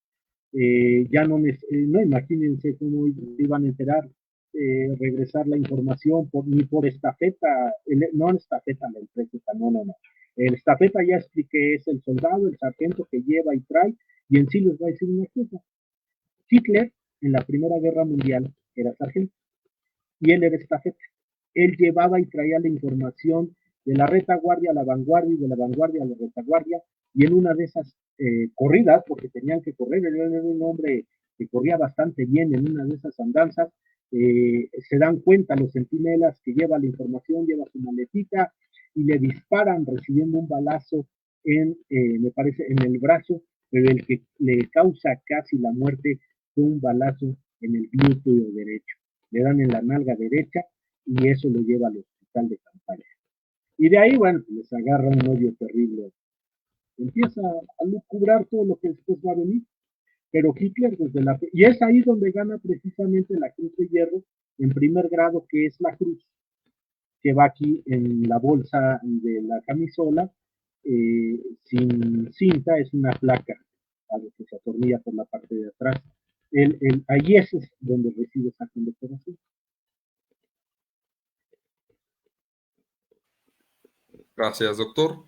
Ya no imagínense cómo iban a enterar, regresar la información ni por estafeta, no en estafeta la empresa, no. El estafeta ya expliqué, es el soldado, el sargento que lleva y trae, y en sí les va a decir una cosa. Hitler en la Primera Guerra Mundial era sargento y él era estafeta. Él llevaba y traía la información de la retaguardia a la vanguardia y de la vanguardia a la retaguardia, y en una de esas corridas, porque tenían que correr, él era un hombre que corría bastante bien en una de esas andanzas, se dan cuenta los centinelas que lleva la información, lleva su maletita y le disparan recibiendo un balazo me parece, en el brazo, pero el que le causa casi la muerte fue un balazo en el glúteo derecho. Le dan en la nalga derecha y eso lo lleva al hospital de campaña. Y de ahí, bueno, les agarra un odio terrible. Empieza a lucubrar todo lo que después va a venir. Pero Hitler desde la... Y es ahí donde gana precisamente la Cruz de Hierro en primer grado, que es la cruz que va aquí en la bolsa de la camisola, sin cinta, es una placa a lo que se atornilla por la parte de atrás. Ahí es donde recibe esa condecoración. Gracias, doctor.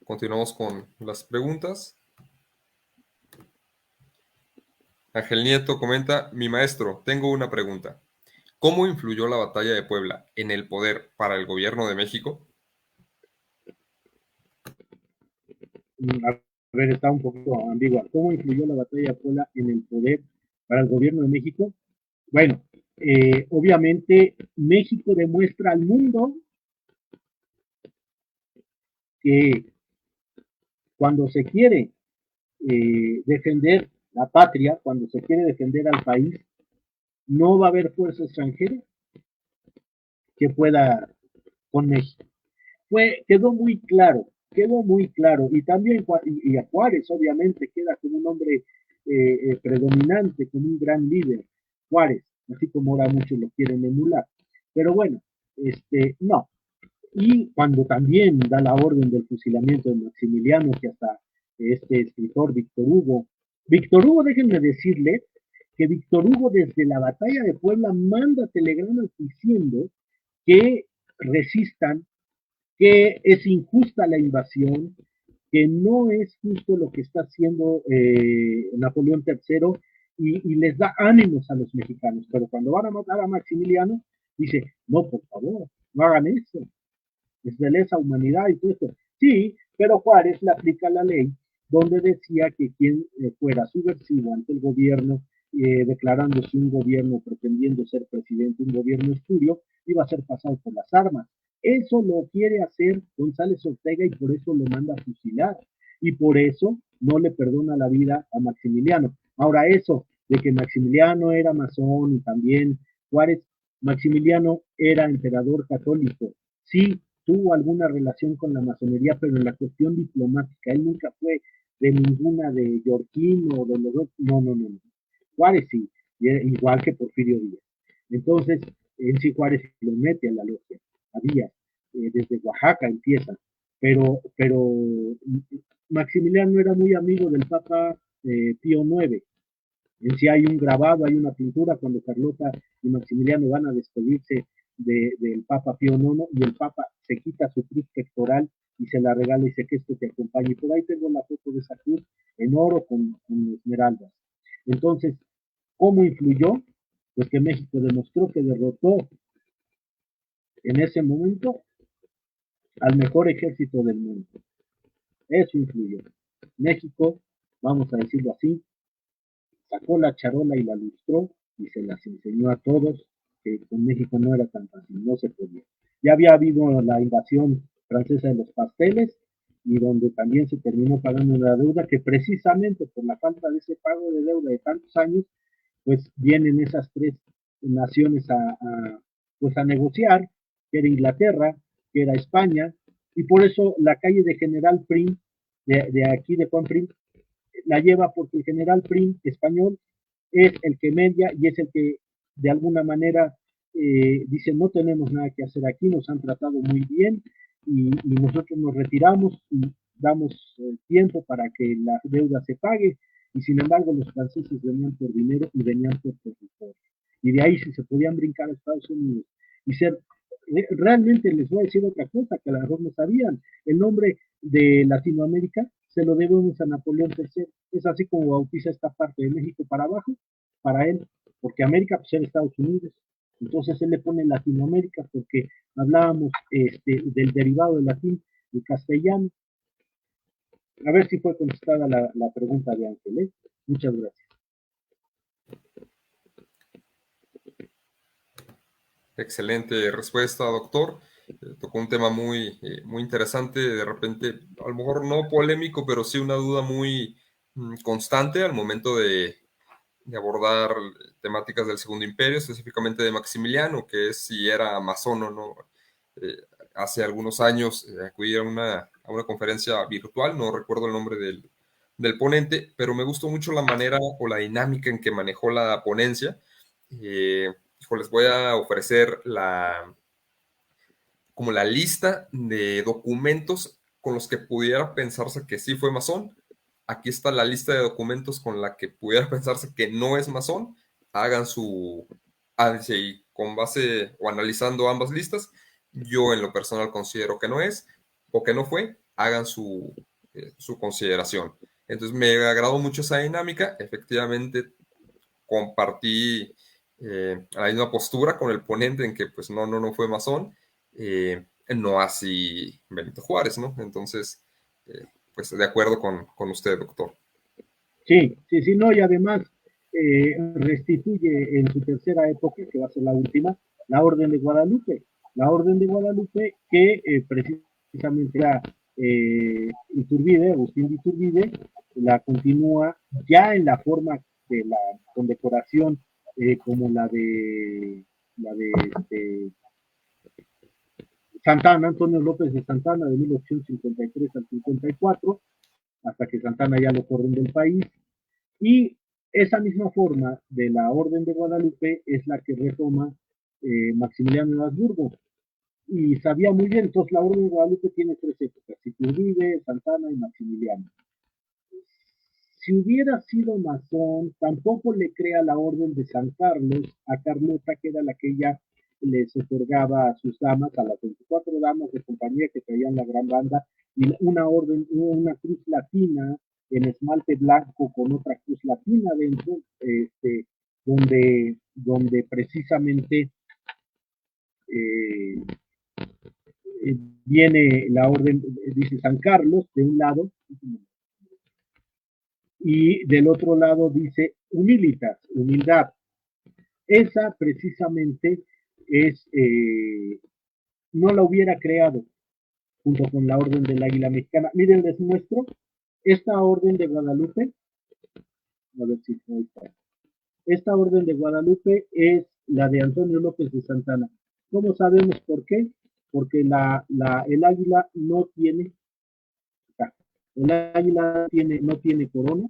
Continuamos con las preguntas. Ángel Nieto comenta, mi maestro, tengo una pregunta. ¿Cómo influyó la batalla de Puebla en el poder para el gobierno de México? A ver, está un poquito ambigua. ¿Cómo influyó la batalla de Puebla en el poder para el gobierno de México? Bueno, obviamente México demuestra al mundo que cuando se quiere defender la patria, cuando se quiere defender al país, no va a haber fuerza extranjera que pueda con México. Quedó muy claro, y también y a Juárez obviamente queda como un hombre predominante, como un gran líder, Juárez, así como ahora muchos lo quieren emular. Pero bueno, no. Y cuando también da la orden del fusilamiento de Maximiliano, que hasta este escritor Víctor Hugo, déjenme decirle que Víctor Hugo desde la batalla de Puebla manda telegramas diciendo que resistan, que es injusta la invasión, que no es justo lo que está haciendo Napoleón III y les da ánimos a los mexicanos. Pero cuando van a matar a Maximiliano, dice, no, por favor, no hagan eso, es de lesa humanidad y todo esto. Sí, pero Juárez le aplica la ley donde decía que quien fuera subversivo ante el gobierno, declarándose un gobierno, pretendiendo ser presidente, un gobierno espurio, iba a ser pasado por las armas. Eso lo quiere hacer González Ortega y por eso lo manda a fusilar. Y por eso no le perdona la vida a Maximiliano. Ahora, eso de que Maximiliano era masón y también Juárez, Maximiliano era emperador católico. Sí, tuvo alguna relación con la masonería, pero en la cuestión diplomática, él nunca fue de ninguna de Yorquín o de los otros, no. Juárez sí, igual que Porfirio Díaz. Entonces, en sí Juárez lo mete a la logia, a Díaz, desde Oaxaca empieza, pero Maximiliano era muy amigo del Papa Pío IX. En sí hay un grabado, hay una pintura cuando Carlota y Maximiliano van a despedirse del Papa Pío IX y el Papa se quita su cruz pectoral y se la regala y dice que esto te acompañe. Y por ahí tengo la foto de esa cruz en oro con esmeraldas. Entonces, ¿cómo influyó? Pues que México demostró que derrotó en ese momento al mejor ejército del mundo. Eso influyó. México, vamos a decirlo así, sacó la charola y la lustró y se las enseñó a todos que con México no era tan fácil, no se podía. Ya había habido la invasión francesa de los pasteles y donde también se terminó pagando una deuda que precisamente por la falta de ese pago de deuda de tantos años, pues vienen esas tres naciones pues a negociar, que era Inglaterra, que era España, y por eso la calle de General Prim, de aquí de Juan Prim, la lleva porque el general Prim español es el que media y es el que de alguna manera dice no tenemos nada que hacer aquí, nos han tratado muy bien y nosotros nos retiramos y damos tiempo para que la deuda se pague y sin embargo los franceses venían por dinero y venían por territorio. Y de ahí si se podían brincar a Estados Unidos y ser realmente les voy a decir otra cosa que a lo mejor no sabían. El nombre de Latinoamérica se lo debemos a Napoleón III. Es así como bautiza esta parte de México para abajo, para él, porque América pues era Estados Unidos. Entonces él le pone Latinoamérica porque hablábamos del derivado del latín, el castellano. A ver si fue contestada la pregunta de Ángel. Muchas gracias. Excelente respuesta, doctor. Tocó un tema muy interesante, de repente, a lo mejor no polémico, pero sí una duda muy constante al momento de abordar temáticas del Segundo Imperio, específicamente de Maximiliano, que es si era masón o no. Eh, Hace algunos años acudí a una conferencia virtual, no recuerdo el nombre del ponente, pero me gustó mucho la manera o la dinámica en que manejó la ponencia. Les voy a ofrecer como la lista de documentos con los que pudiera pensarse que sí fue masón. Aquí está la lista de documentos con la que pudiera pensarse que no es masón. Hagan su y con base o analizando ambas listas, yo en lo personal considero que no es o que no fue, hagan su consideración. Entonces me agradó mucho esa dinámica. Efectivamente, compartí la misma postura con el ponente en que pues no fue masón, no así Benito Juárez, ¿no? Entonces, pues de acuerdo con usted, doctor. Sí, sí, sí, no, y además restituye en su tercera época, que va a ser la última, la Orden de Guadalupe. La Orden de Guadalupe que precisamente era Iturbide, Agustín de Iturbide, la continúa ya en la forma de la condecoración como la de Santana, Antonio López de Santana, de 1853 al 54, hasta que Santana ya lo corren del país. Y esa misma forma de la Orden de Guadalupe es la que retoma Maximiliano de Habsburgo. Y sabía muy bien, entonces la Orden de Guadalupe tiene tres épocas, Iturbide, Santana y Maximiliano. Si hubiera sido masón, tampoco le crea la Orden de San Carlos a Carlota, que era la que ella les otorgaba a sus damas, a las 24 damas de compañía que traían la gran banda, y una orden, una cruz latina en esmalte blanco con otra cruz latina dentro, donde precisamente eh, viene la orden, dice San Carlos, de un lado, y del otro lado dice humilitas, humildad. Esa precisamente es, no la hubiera creado junto con la Orden del Águila Mexicana. Miren, les muestro esta Orden de Guadalupe. A ver si ahí está. Esta Orden de Guadalupe es la de Antonio López de Santana. ¿Cómo sabemos por qué? Porque el águila no tiene, el águila no tiene corona.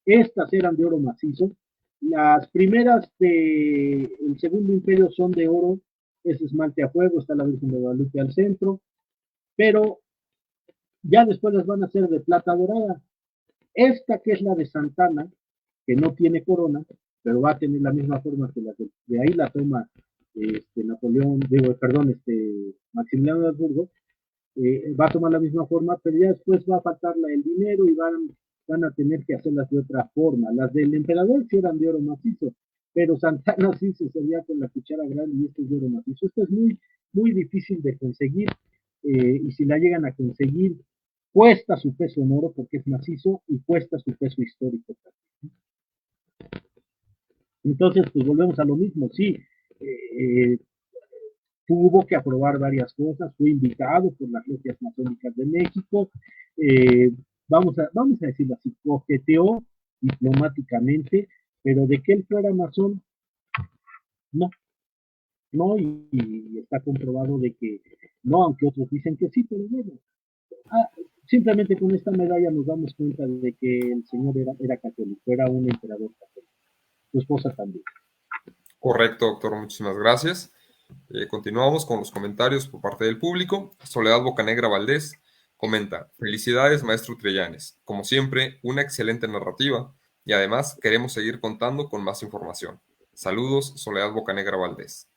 Estas eran de oro macizo. Las primeras del Segundo Imperio son de oro, es esmalte a fuego, está la Virgen de Guadalupe al centro, pero ya después las van a hacer de plata dorada. Esta que es la de Santana, que no tiene corona, pero va a tener la misma forma que la de ahí la toma Napoleón, Maximiliano de Habsburgo, va a tomar la misma forma, pero ya después va a faltar el dinero y van a tener que hacerlas de otra forma. Las del emperador sí eran de oro macizo, pero Santana sí se servía con la cuchara grande y esto es de oro macizo. Esto es muy, muy difícil de conseguir y si la llegan a conseguir, cuesta su peso en oro porque es macizo y cuesta su peso histórico también. Entonces, pues volvemos a lo mismo, sí, eh, tuvo que aprobar varias cosas, fue invitado por las logias masónicas de México, eh, vamos a decirlo así, coqueteó diplomáticamente, pero de que él fuera masón, no, no, y está comprobado de que no, aunque otros dicen que sí, pero bueno, ah, simplemente con esta medalla nos damos cuenta de que el señor era católico, era un emperador católico, su esposa también. Correcto, doctor, muchísimas gracias. Continuamos con los comentarios por parte del público. Soledad Bocanegra Valdés comenta: felicidades, maestro Trellanes. Como siempre, una excelente narrativa y además queremos seguir contando con más información. Saludos, Soledad Bocanegra Valdés.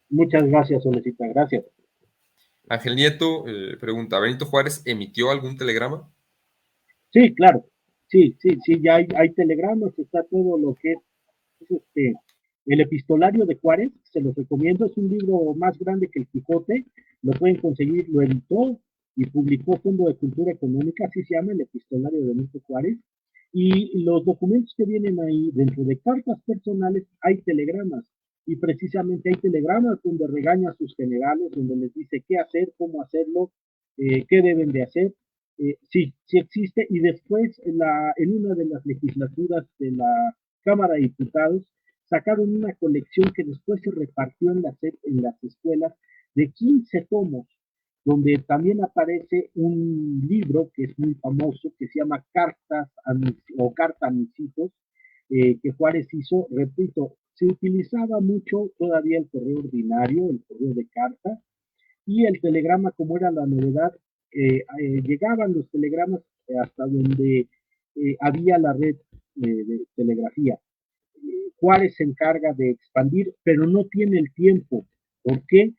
Muchas gracias, Solecita, gracias. Ángel Nieto pregunta: ¿Benito Juárez emitió algún telegrama? Sí, claro, sí, sí, sí, ya hay telegramas, está todo lo que es el epistolario de Juárez, se los recomiendo, es un libro más grande que el Quijote, lo pueden conseguir, lo editó y publicó Fondo de Cultura Económica, así se llama el epistolario de Benito Juárez, y los documentos que vienen ahí, dentro de cartas personales, hay telegramas, y precisamente hay telegramas donde regaña a sus generales, donde les dice qué hacer, cómo hacerlo, qué deben de hacer, sí, sí existe, y después en una de las legislaturas de la Cámara de Diputados sacaron una colección que después se repartió en las escuelas de 15 tomos, donde también aparece un libro que es muy famoso, que se llama Carta a mis hijos, que Juárez hizo, repito, se utilizaba mucho todavía el correo ordinario, el correo de carta, y el telegrama, como era la novedad, llegaban los telegramas hasta donde había la red de telegrafía. Juárez se encarga de expandir, pero no tiene el tiempo. ¿Por qué?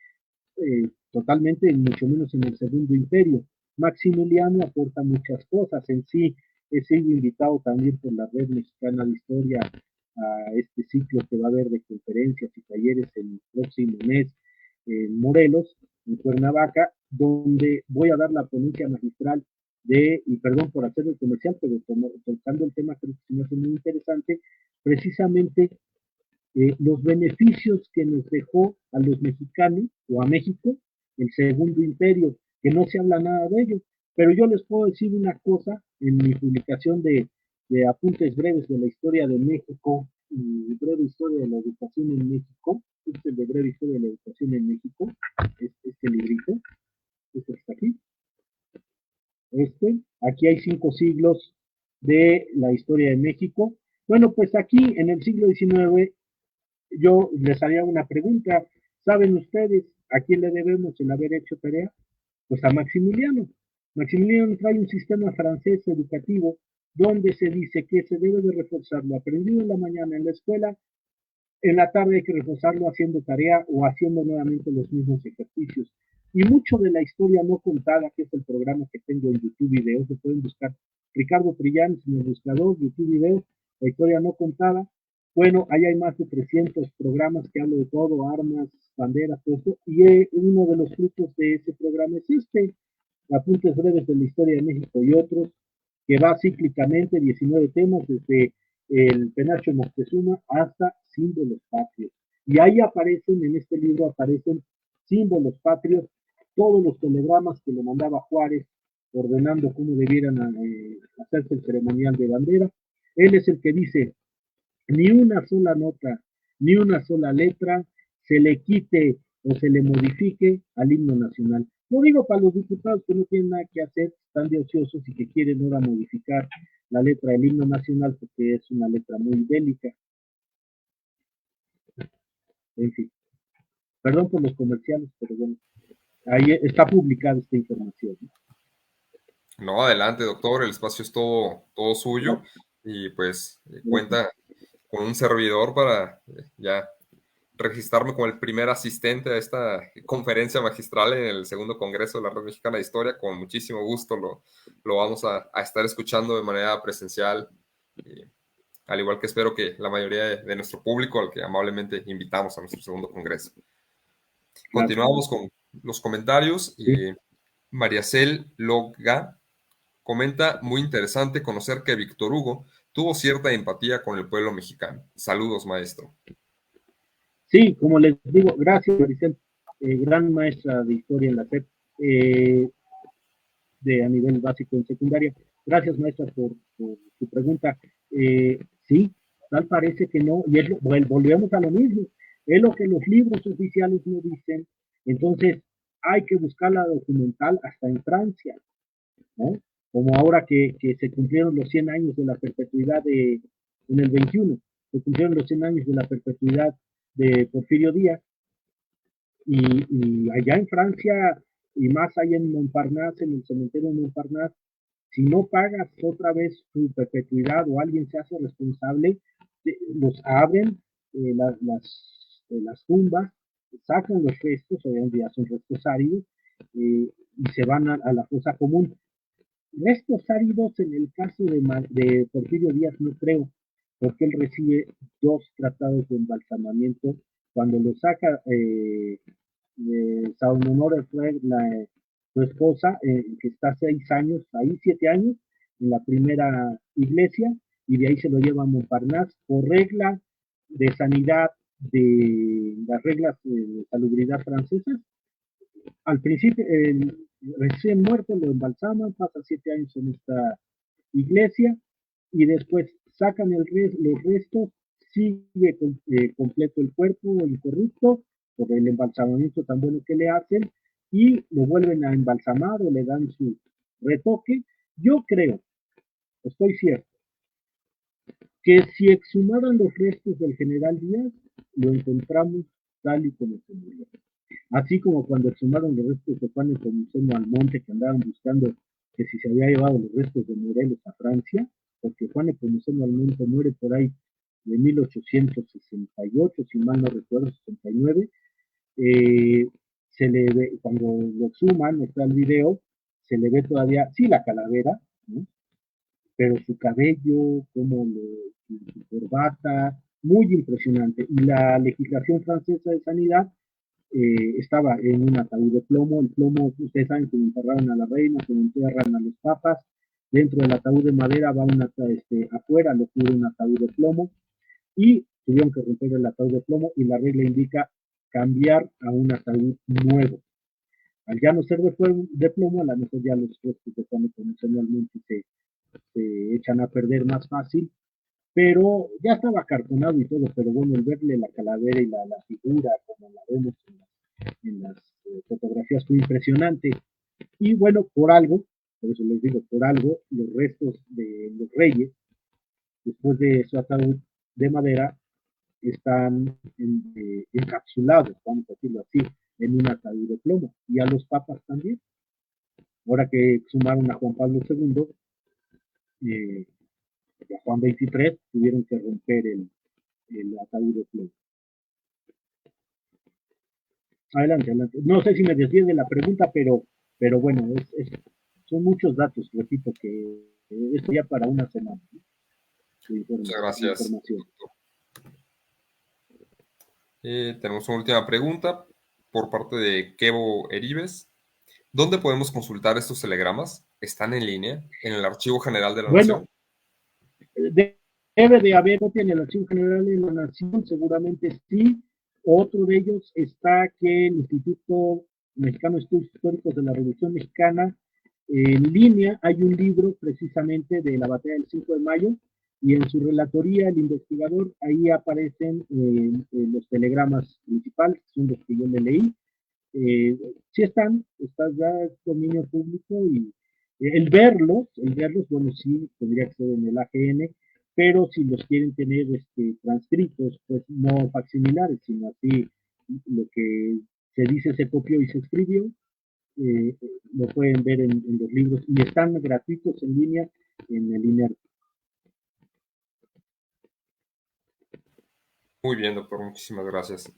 Totalmente, mucho menos en el Segundo Imperio. Maximiliano aporta muchas cosas en sí. He sido invitado también por la Red Mexicana de Historia a este ciclo que va a haber de conferencias y talleres el próximo mes en Morelos, en Cuernavaca, donde voy a dar la ponencia magistral y perdón por hacer el comercial, pero tocando el tema creo que se me hace muy interesante, precisamente los beneficios que nos dejó a los mexicanos o a México el Segundo Imperio, que no se habla nada de ello. Pero yo les puedo decir una cosa en mi publicación de apuntes breves de la historia de México y breve historia de la educación en México, este de breve historia de la educación en México, este librito, este está aquí, aquí hay 5 siglos de la historia de México. Bueno, pues aquí en el siglo XIX yo les haría una pregunta. ¿Saben ustedes a quién le debemos el haber hecho tarea? Pues a Maximiliano. Maximiliano trae un sistema francés educativo donde se dice que se debe de reforzar lo aprendido en la mañana en la escuela, en la tarde hay que reforzarlo haciendo tarea o haciendo nuevamente los mismos ejercicios. Y mucho de la historia no contada, que es el programa que tengo en YouTube Videos, se pueden buscar Ricardo Trillán en el buscador, YouTube Videos, la historia no contada. Bueno, ahí hay más de 300 programas que hablo de todo, armas, banderas, todo esto, y uno de los frutos de ese programa es Apuntes breves de la historia de México y otros, que va cíclicamente 19 temas, desde el penacho Moctezuma hasta símbolos patrios. Y ahí aparecen, en este libro aparecen símbolos patrios, todos los telegramas que le mandaba Juárez ordenando cómo debieran hacerse el ceremonial de bandera. Él es el que dice, ni una sola nota, ni una sola letra se le quite o se le modifique al himno nacional. Lo digo para los diputados que no tienen nada que hacer, están de ociosos y que quieren ahora modificar la letra del himno nacional porque es una letra muy bélica. En fin, perdón por los comerciales, pero bueno, ahí está publicada esta información. No, adelante, doctor, el espacio es todo suyo y pues cuenta con un servidor para ya registrarme como el primer asistente a esta conferencia magistral en el segundo Congreso de la Red Mexicana de Historia. Con muchísimo gusto lo vamos a estar escuchando de manera presencial, al igual que espero que la mayoría de nuestro público, al que amablemente invitamos a nuestro segundo Congreso. Continuamos con los comentarios. Mariacel Loga comenta: muy interesante conocer que Víctor Hugo tuvo cierta empatía con el pueblo mexicano. Saludos, maestro. Sí, como les digo, gracias, Maricel, gran maestra de historia en la SEP, a nivel básico en secundaria. Gracias, maestra, por su pregunta. Sí, tal parece que no, y volvemos a lo mismo, es lo que los libros oficiales no dicen. Entonces, hay que buscar la documental hasta en Francia, ¿no? Como ahora que se cumplieron los 100 años de la perpetuidad en el 21, se cumplieron los 100 años de la perpetuidad de Porfirio Díaz, y allá en Francia, y más allá en Montparnasse, en el cementerio de Montparnasse, si no pagas otra vez tu perpetuidad o alguien se hace responsable, los abren las tumbas, sacan los restos, obviamente ya son restos áridos, y se van a la fosa común. Restos áridos en el caso de Porfirio Díaz no creo, porque él recibe 2 tratados de embalsamamiento. Cuando lo saca San Honor fue su esposa, que está 6 años, ahí 7 años, en la primera iglesia, y de ahí se lo lleva a Montparnasse por regla de sanidad, de las reglas de salubridad francesas. Al principio, recién muerto lo embalsaman, pasa 7 años en esta iglesia, y después sacan los restos, sigue completo el cuerpo, incorrupto, por el embalsamamiento tan bueno que le hacen, y lo vuelven a embalsamar o le dan su retoque. Yo creo, estoy cierto, que si exhumaran los restos del general Díaz, lo encontramos tal y como se murió. Así como cuando exhumaron los restos de Juan Nepomuceno Almonte, que andaban buscando que si se había llevado los restos de Morelos a Francia, porque Juan Nepomuceno Almonte muere por ahí de 1868, si mal no recuerdo, 69. Se le ve, cuando lo exhuman, está el video, se le ve todavía, sí, la calavera, ¿no? Pero su cabello, como su corbata, muy impresionante. Y la legislación francesa de sanidad estaba en un ataúd de plomo. El plomo, ustedes saben que enterraron a la reina, que enterran a los papas. Dentro del ataúd de madera va afuera, lo cubre un ataúd de plomo, y tuvieron que romper el ataúd de plomo, y la regla indica cambiar a un ataúd nuevo. Al ya no ser de plomo, a lo mejor ya los restos de plomo convencionalmente se echan a perder más fácil, pero ya estaba cartonado y todo. Pero bueno, el verle la calavera y la figura como la vemos en las fotografías fue impresionante. Y bueno, por algo, por eso les digo, por algo, los restos de los reyes, después de su ataúd de madera, están encapsulados, vamos a decirlo así, en un ataúd de plomo. Y a los papas también. Ahora que sumaron a Juan Pablo II, a Juan XXIII, tuvieron que romper el ataúd de plomo. Adelante, adelante. No sé si me desvío de la pregunta, pero bueno, son muchos datos, repito, que esto ya para una semana. Muchas gracias. Tenemos una última pregunta por parte de Kevo Eribes. ¿Dónde podemos consultar estos telegramas? ¿Están en línea en el Archivo General de la Nación? Debe de haber copia en el Archivo General de la Nación, seguramente sí. Otro de ellos está que el Instituto Mexicano de Estudios Históricos de la Revolución Mexicana, en línea hay un libro precisamente de la batalla del 5 de mayo, y en su relatoría el investigador, ahí aparecen los telegramas principales, que son los que yo le leí. Sí está ya dominio público, y el verlos, bueno, sí, tendría que ser en el AGN, pero si los quieren tener transcritos, pues no facsimilares, sino así lo que se dice se copió y se escribió, lo pueden ver en los libros, y están gratuitos en línea en el INER. Muy bien, doctor, muchísimas gracias.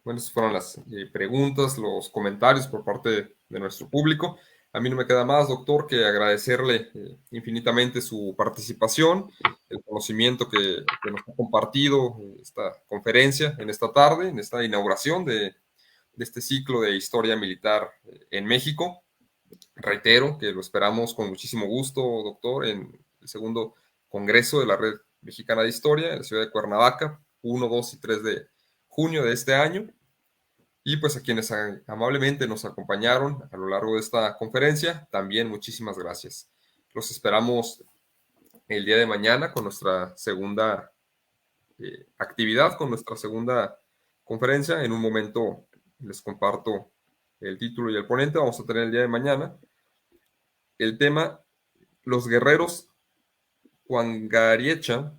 Bueno, esas fueron las preguntas, los comentarios por parte de nuestro público. A mí no me queda más, doctor, que agradecerle infinitamente su participación, el conocimiento que nos ha compartido en esta conferencia, en esta tarde, en esta inauguración de este ciclo de historia militar en México. Reitero que lo esperamos con muchísimo gusto, doctor, en el segundo Congreso de la Red Mexicana de Historia en la ciudad de Cuernavaca, 1, 2 y 3 de junio de este año. Y pues a quienes amablemente nos acompañaron a lo largo de esta conferencia, también muchísimas gracias. Los esperamos el día de mañana con nuestra segunda actividad, con nuestra segunda conferencia. En un momento les comparto el título y el ponente. Vamos a tener el día de mañana el tema Los guerreros Cuangariecha,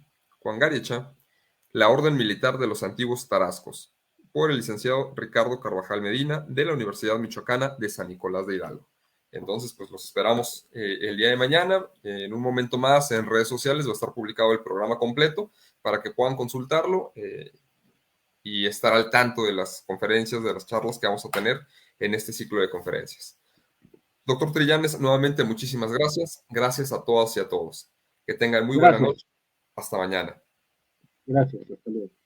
la orden militar de los antiguos tarascos, por el licenciado Ricardo Carvajal Medina de la Universidad Michoacana de San Nicolás de Hidalgo. Entonces, pues los esperamos el día de mañana. En un momento más en redes sociales va a estar publicado el programa completo para que puedan consultarlo y estar al tanto de las conferencias, de las charlas que vamos a tener en este ciclo de conferencias. Doctor Trillanes, nuevamente muchísimas gracias. Gracias a todas y a todos. Que tengan muy buena Gracias, noche. Hasta mañana. gracias, hasta luego.